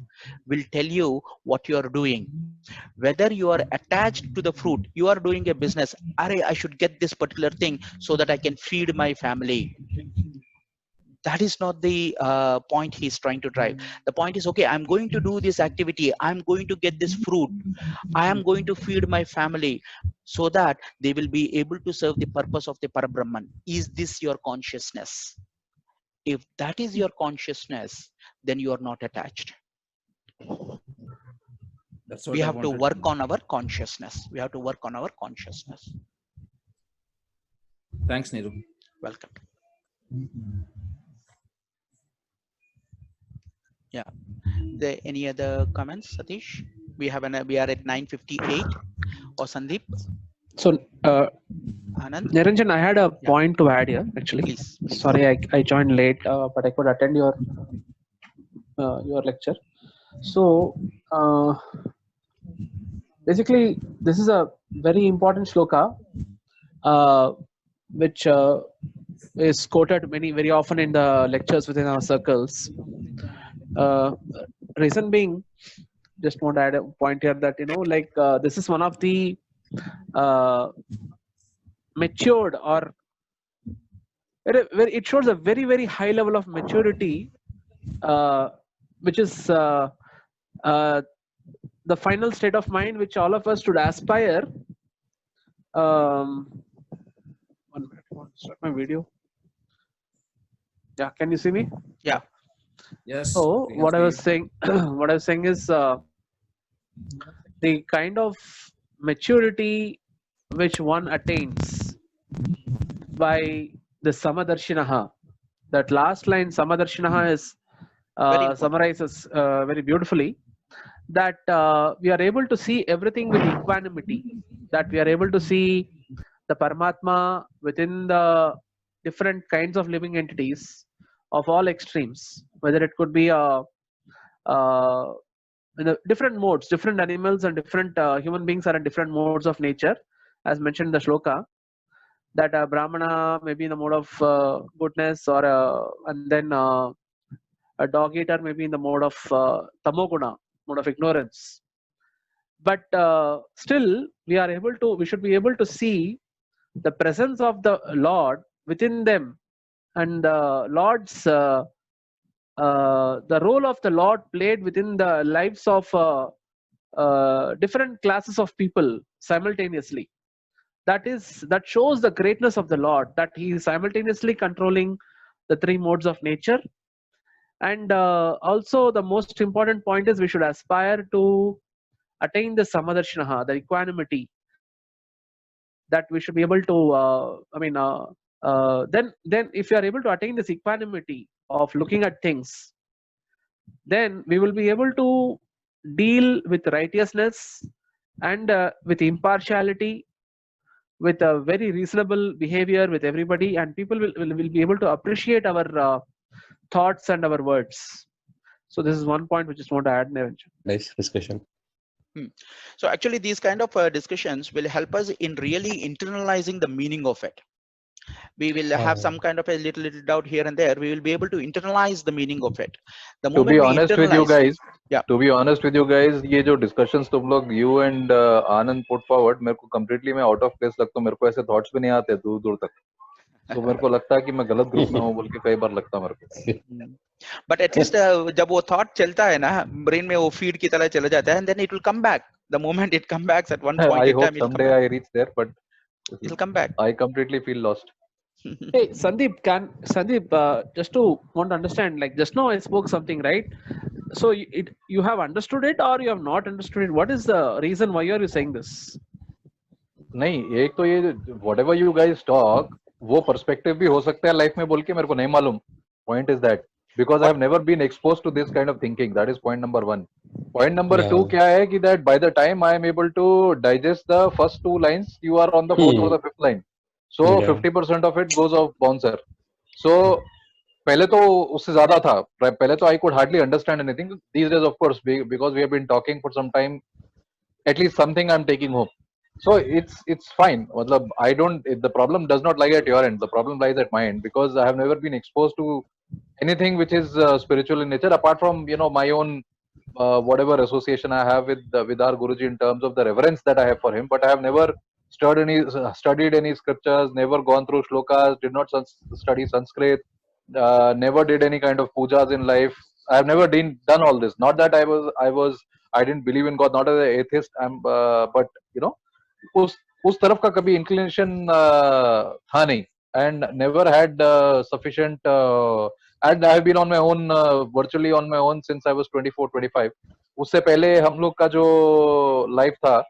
will tell you what you are doing. Whether you are attached to the fruit, you are doing a business, I should get this particular thing so that I can feed my family. That is not the point he's trying to drive. The point is, okay, I'm going to do this activity, I'm going to get this fruit, I am going to feed my family so that they will be able to serve the purpose of the Parabrahman. Is this your consciousness? If that is your consciousness, then you are not attached. That's what We I have to wanted work on our consciousness. We have to work on our consciousness. Thanks, Neeru. Welcome. Yeah. Any other comments, Satish? We are at 9:58. Or Sandeep? So, Anand? Niranjan, I had a point to add here, actually. Please. Sorry, I joined late, but I could attend your lecture. So, basically, this is a very important shloka, which is quoted very often in the lectures within our circles. Reason being, just want to add a point here that like this is one of the matured, or it shows a very very high level of maturity, which is the final state of mind which all of us should aspire. 1 minute, I want to start my video. Yeah, can you see me? Yeah. Yes. So we can what I see was it. saying, what I was saying is the kind of maturity which one attains by the Samadarshinaha. That last line, Samadarshinaha, is Very important. summarizes very beautifully that we are able to see everything with equanimity. That we are able to see the Paramatma within the different kinds of living entities of all extremes, whether it could be in the different modes, different animals and different human beings are in different modes of nature, as mentioned in the shloka. That Brahmana may be in the mode of goodness, or and then a dog eater may be in the mode of tamoguna, mode of ignorance. But still, we should be able to see the presence of the Lord within them, and the Lord's the role of the Lord played within the lives of different classes of people simultaneously. That shows the greatness of the Lord, that He is simultaneously controlling the three modes of nature. And also the most important point is we should aspire to attain the Samadarshinaha, the equanimity, that we should be able to then if you are able to attain this equanimity of looking at things, then we will be able to deal with righteousness and with impartiality, with a very reasonable behavior with everybody, and people will be able to appreciate our thoughts and our words. So this is one point which I just want to add, Niranjan. Nice discussion. So actually these kind of discussions will help us in really internalizing the meaning of it. We will have some kind of a little doubt here and there. We will be able to internalize the meaning of it. The To moment be we honest with you internalize, guys, yeah. To be honest with you guys, ये जो discussions तुम लोग you and Anand put forward, मेरे को completely मैं out of place लगता हूँ. मेरे को ऐसे thoughts भी नहीं आते दूर दूर तक. तो मेरे को लगता है कि मैं गलत ग्रुप में हूँ बोल के कई बार लगता है मेरे को. But at least जब वो thought चलता है ना, brain में वो feed की तरह चला जाता है, and then it will come back. The moment it comes back at one point I in hope time, it'll come someday back. I reach there, but It'll come back. I completely feel lost. Hey, Sandeep, just to want to understand, like just now I spoke something, right? So you have understood it or you have not understood it? What is the reason why are you saying this? नहीं, एक तो ये whatever you guys talk, वो perspective भी हो सकता है life में बोल के मेरे को नहीं मालूम. Point is that because I have never been exposed to this kind of thinking. That is point number one. Point number two क्या है कि that by the time I am able to digest the first two lines, you are on the fourth or the fifth line. So 50% of it goes off bouncer. So पहले तो उससे ज्यादा था. पहले तो I could hardly understand anything. These days, of course, because we have been talking for some time, at least something I'm taking home. So it's fine. मतलब I don't. The problem does not lie at your end. The problem lies at my end because I have never been exposed to anything which is spiritual in nature, apart from my own whatever association I have with our Guruji in terms of the reverence that I have for him. But I have never studied any scriptures, never gone through shlokas, did not study Sanskrit, never did any kind of pujas in life. I have never done all this. Not that I didn't believe in God, not as an atheist. But उस तरफ का कभी inclination था नहीं, and never had sufficient and I have been on my own virtually on my own since I was 24-25. उससे पहले हम लोग का जो life था,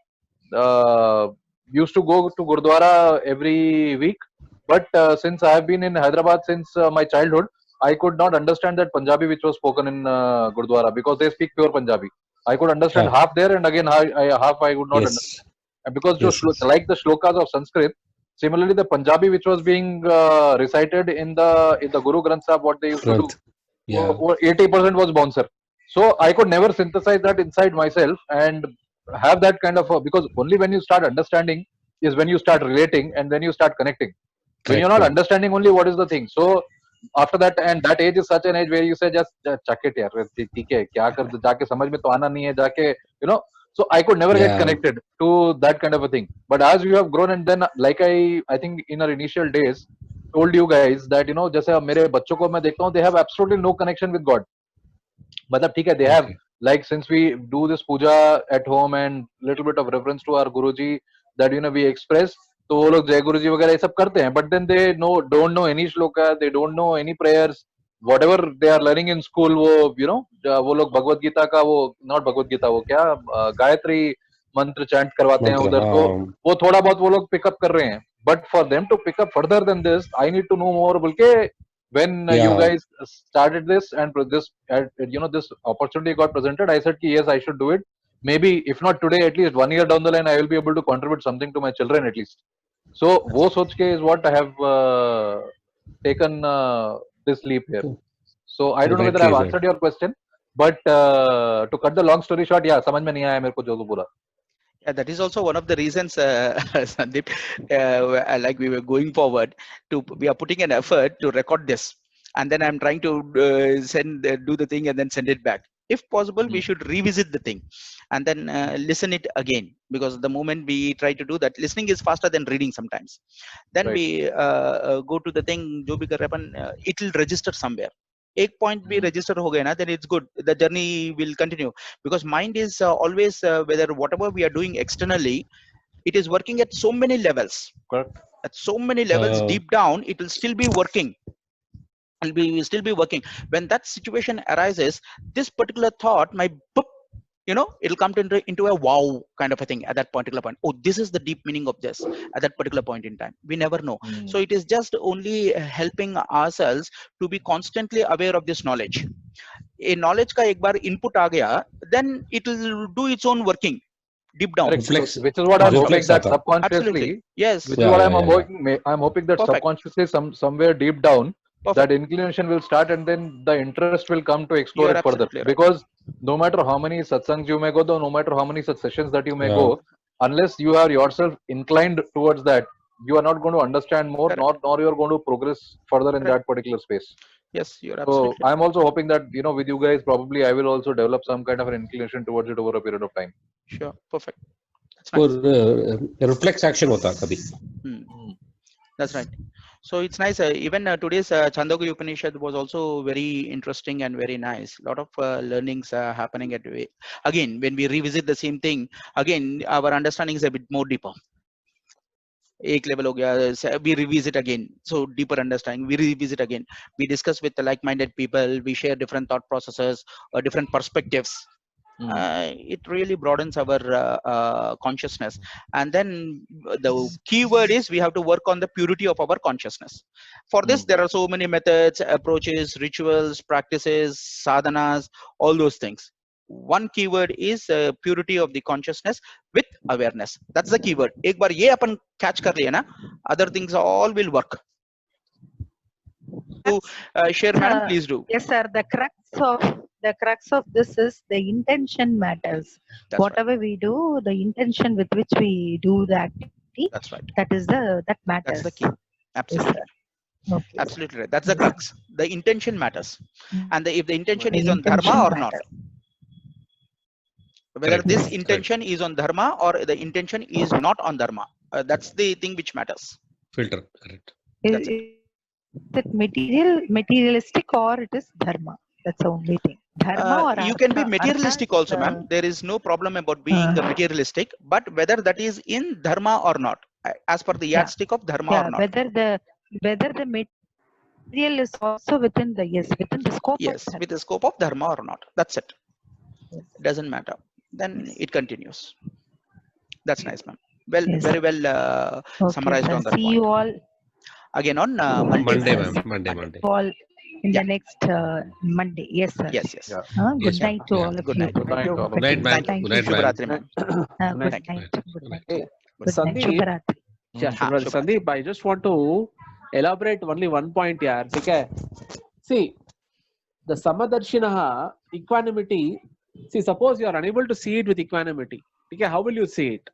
used to go to Gurdwara every week, but since I have been in Hyderabad since my childhood, I could not understand that Punjabi which was spoken in Gurdwara because they speak pure Punjabi. I could understand half there, and again half I would not understand. And because like the shlokas of Sanskrit, similarly the Punjabi which was being recited in the Guru Granth Sahib, what they used to do, 80% was bouncer. So I could never synthesize that inside myself and have that kind of because only when you start understanding is when you start relating and then you start connecting. When you're not understanding only what is the thing. So after that, and that age is such an age where you say just chuck it यार, ठीक है, क्या कर, जाके समझ में तो आना नहीं है, जाके, you know. So I could never get connected to that kind of a thing. But as you have grown, and then like I think in our initial days told you guys that, you know, जैसे अब मेरे बच्चों को मैं देखता हूँ, they have absolutely no connection with God. मतलब ठीक है, they have, like, since we do this puja at home and little bit of reference to our Guruji that, you know, we express, तो वो लोग जय गुरुजी वगैरह ये सब करते हैं, but then they don't know any shloka, they don't know any prayers, whatever they are learning in school, वो, you know, वो लोग भगवत गीता का, वो not भगवत गीता, वो क्या गायत्री मंत्र चैंट करवाते हैं उधर, तो वो थोड़ा बहुत वो लोग पिकअप कर रहे हैं. But for them to pick up further than this, I need to know more. बोल के when you guys started this and this, you know, this opportunity got presented, I said कि yes, I should do it. Maybe if not today, at least 1 year down the line, I will be able to contribute something to my children at least. So वो सोच के is what I have taken this leap here. So I don't know whether I have answered your question, but to cut the long story short, yeah, समझ में नहीं आया मेरे को जो बोला. Yeah, that is also one of the reasons, Sandeep, like we were going forward we are putting an effort to record this, and then I'm trying to do the thing and then send it back. If possible, we should revisit the thing and then listen it again, because the moment we try to do that, listening is faster than reading sometimes. Then we go to the thing, jo bhi kar rahe hapan, it will register somewhere. एक point भी register हो गया ना, then it's good, the journey will continue, because mind is always whether whatever we are doing externally, it is working at so many levels. Correct. At so many levels, deep down it will still be working, and we will still be working. When that situation arises, this particular thought might, you know, it'll come into a wow kind of a thing at that particular point. Oh, this is the deep meaning of this at that particular point in time. We never know. So it is just only helping ourselves to be constantly aware of this knowledge. A knowledge ka ek bar input aa gaya, then it will do its own working deep down. Reflex, which is what I'm hoping that subconsciously. Absolutely. Yes. Which is what I'm hoping that Perfect. subconsciously, somewhere deep down, Perfect. that inclination will start, and then the interest will come to explore You are it further. absolutely right. Because no matter how many satsangs you may go, though, no matter how many such sessions that you may go, unless you are yourself inclined towards that, you are not going to understand more, nor you are going to progress further in that particular space. Yes, you're So absolutely right. I'm also hoping that, you know, with you guys, probably I will also develop some kind of an inclination towards it over a period of time. Sure. Perfect. That's nice. और reflex action होता कभी. That's right. So it's nice. Even today's Chandogya Upanishad was also very interesting and very nice. A lot of learnings happening at again when we revisit the same thing. Again, our understanding is a bit more deeper. एक level हो गया, we revisit again, so deeper understanding, we revisit again, we discuss with the like-minded people, we share different thought processes or different perspectives. It really broadens our consciousness, and then the key word is we have to work on the purity of our consciousness. For this, there are so many methods, approaches, rituals, practices, sadhanas, all those things. One keyword is purity of the consciousness with awareness. That's the keyword. एक बार ये अपन catch कर लिया ना, other things all will work. To share, madam, please do. Yes, sir. The crux of this is the intention matters. That's Whatever we do, the intention with which we do the activity, That's right. that matters. That's the key. Absolutely. Yes, sir. Okay. Absolutely right. That's the crux. The intention matters, and if the intention The is on intention dharma or not, matters. whether Correct. this intention is on dharma or the intention is not on dharma, that's the thing which matters. Filter. Correct. That's Is it materialistic, or it is dharma? That's the only thing. Dharma or You can be artha. materialistic Artha also, is, ma'am. There is no problem about being materialistic, but whether that is in dharma or not, as per the yardstick of dharma or not. whether the material is also within the scope Yes, of with the scope of dharma or not. That's it. Yes. Doesn't matter. Then Yes. it continues. That's nice, ma'am. Well, Yes. very well Okay, summarized sir. on that See point. you all. Again on Monday. Monday, sir. ma'am. Monday. All in Yeah. the next Monday. Yes, sir. Yes, yes. Yeah. Good Yes, ma'am. night to Yeah. all of Good you. night. Good night to all of Good night, you. ma'am. Thank Good you. night, ma'am. Shubhratri, ma'am. Good Night. night. Good night. Hey, Good night. Sandeep, Shubharatri. yeah, हाँ, Shubhratri. Sandeep, I just want to elaborate only one point here. Okay. See, the Samadarshinaha, equanimity. See, suppose you are unable to see it with equanimity. Okay, how will you see it?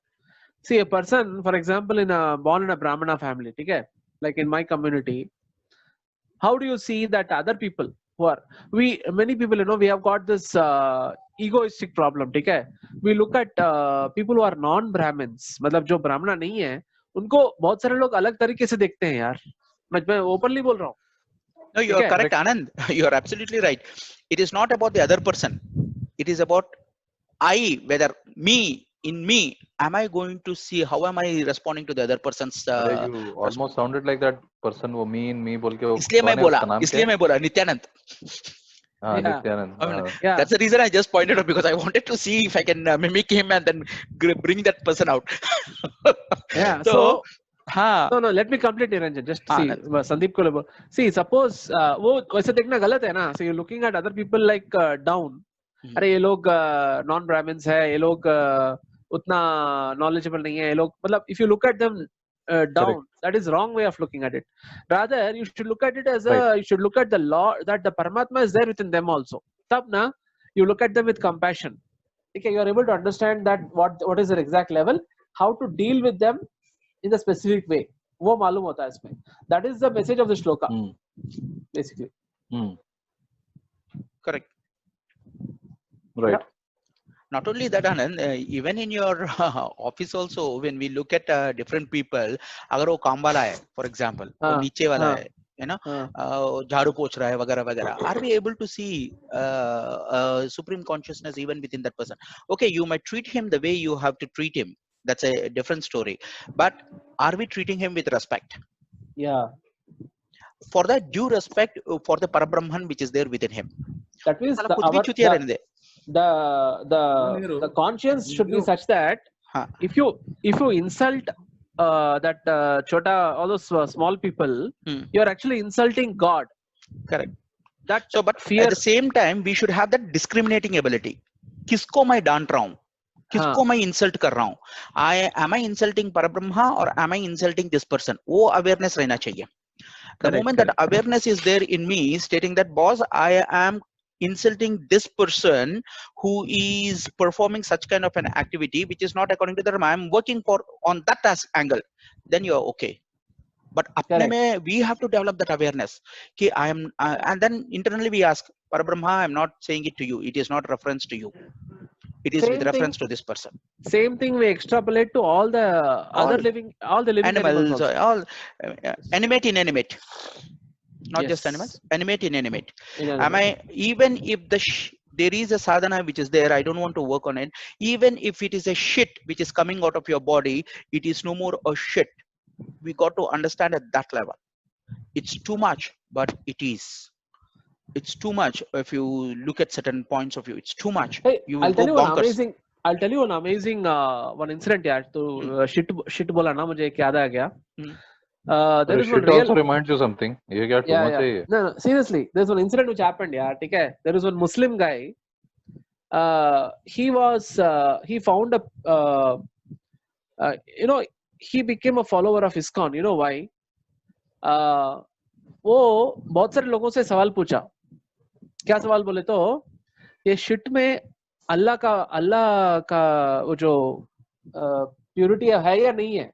See, a person, for example, born in a Brahmana family. Okay, like in my community, how do you see that other people who are many people, we have got this egoistic problem, okay? We look at people who are non Brahmins, मतलब जो ब्राह्मण नहीं है उनको बहुत सारे लोग अलग तरीके से देखते हैं यार. मैं ओपनली बोल रहा हूँ. No, you are Okay. correct, Anand. You are absolutely right. It is not about the other person. It is about whether in me, am I going to see how am I responding to the other person's You almost sounded like that person वो me बोल के वो इसलिए मैं कौन है, बोला उसका नाम क्या इसलिए है? मैं बोला नित्यानंद. हाँ, Yeah. नित्यानंद. I mean, हाँ. Yeah. that's the reason I just pointed out, because I wanted to see if I can mimic him and then bring that person out. Yeah. So, So हाँ, no, let me complete, Niranjan. Just हाँ, see, Sandeep को बोलो. See, suppose वो वैसे देखना गलत है ना. So you're looking at other people like down. अरे ये लोग non Brahmins है, ये लोग उतना knowledgeable नहीं है, ये लोग मतलब if you look at them down, that is wrong way of looking at it. Rather, you should look at it as you should look at the law that the Paramatma is there within them also. तब ना you look at them with compassion. Okay, you are able to understand that what is their exact level, how to deal with them in a specific way. वो मालूम होता है इसमें. That is the message of the shloka, basically. correct. Right. Yeah. Not only that, Anand, even in your office also, when we look at different people, अगर वो काम वाला है, for example, वो नीचे वाला है, झाड़ू पोछ रहा है वगैरह वगैरह, are we able to see supreme consciousness even within that person? Okay, you might treat him the way you have to treat him. That's a different story. But are we treating him with respect? Yeah. For that due respect for the Parabrahman which is there within him. That means the conscience should be such that if you insult that chota, all those small people, you are actually insulting God. Correct. So, but fear, at the same time, we should have that discriminating ability. किसको मैं डांट रहा हूँ, किसको मैं insult कर रहा हूँ, am I insulting Parabrahma or am I insulting this person? वो awareness रहना चाहिए. The moment that awareness is there in me, stating that, boss, I am insulting this person who is performing such kind of an activity which is not according to the Dharma, I am working on that angle, then you are okay. But apne mein, we have to develop that awareness. Ki I am, and then internally we ask, Parabrahma, I am not saying it to you. It is not reference to you. It is with reference to this person. Same thing we extrapolate to all the living animals also. All animate, inanimate. Not just animals, animate, inanimate. Am I, even if there is a sadhana which is there, I don't want to work on it. Even if it is a shit which is coming out of your body, it is no more a shit. We got to understand at that level. It's too much, but it is. It's too much. If you look at certain points of view, it's too much. Hey, you will go bonkers. I'll tell you an amazing one incident यार. तो shit बोला ना मुझे याद आ गया. There is one also reminds you something. ये क्या too much है? No, seriously, there's one incident which happened यार. ठीक है? There is one Muslim guy. He found he became a follower of ISKCON. You know why? वो बहुत सारे लोगों से सवाल पूछा. क्या सवाल बोले तो ये शिट में अल्लाह का वो जो प्यूरिटी है या नहीं है.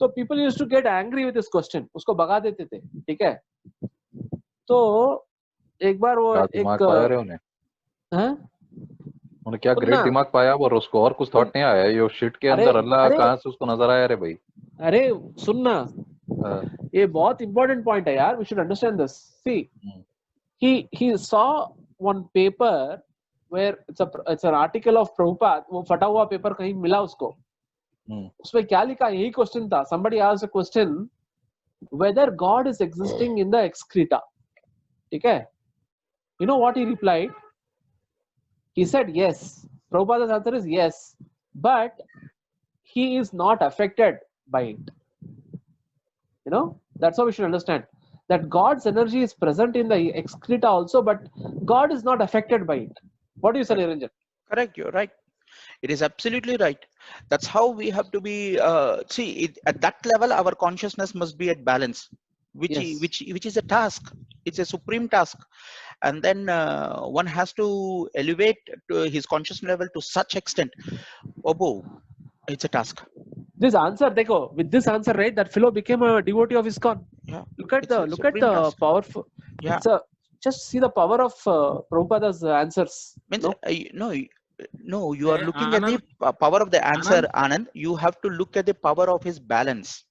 तो people used to get angry with this question. उसको भगा देते थे. ठीक है? तो एक बार वो उन्हें क्या ग्रेट दिमाग पाया और उसको और कुछ थॉट नहीं आया. ये शिट के अंदर अल्लाह कहाँ से उसको नजर आया रे भाई. अरे सुनना, ये बहुत इंपॉर्टेंट पॉइंट है यार. We should understand this. See, he saw one paper where it's an article of Prabhupada. वो फटा हुआ पेपर कहीं मिला उसको. उसमें क्या लिखा, यही क्वेश्चन था. Somebody asked a question whether God is existing in the excreta. ठीक है? You know what he replied? He said yes. Prabhupada's answer is yes, but he is not affected by it. You know, that's how we should understand that God's energy is present in the excreta also, but God is not affected by it. What do you say, Niranjan? Correct, you're right. It is absolutely right. That's how we have to be. At that level, our consciousness must be at balance, which is a task. It's a supreme task, and then one has to elevate to his conscious level to such extent. It's a task. This answer, dekho, with this answer, right, that fellow became a devotee of ISKCON. Yeah. Look at the supreme task. powerful. Yeah. It's a, just see the power of Prabhupada's answers. Means No? no, you are looking at the Anand, power of the answer, Anand, Anand. You have to look at the power of his balance.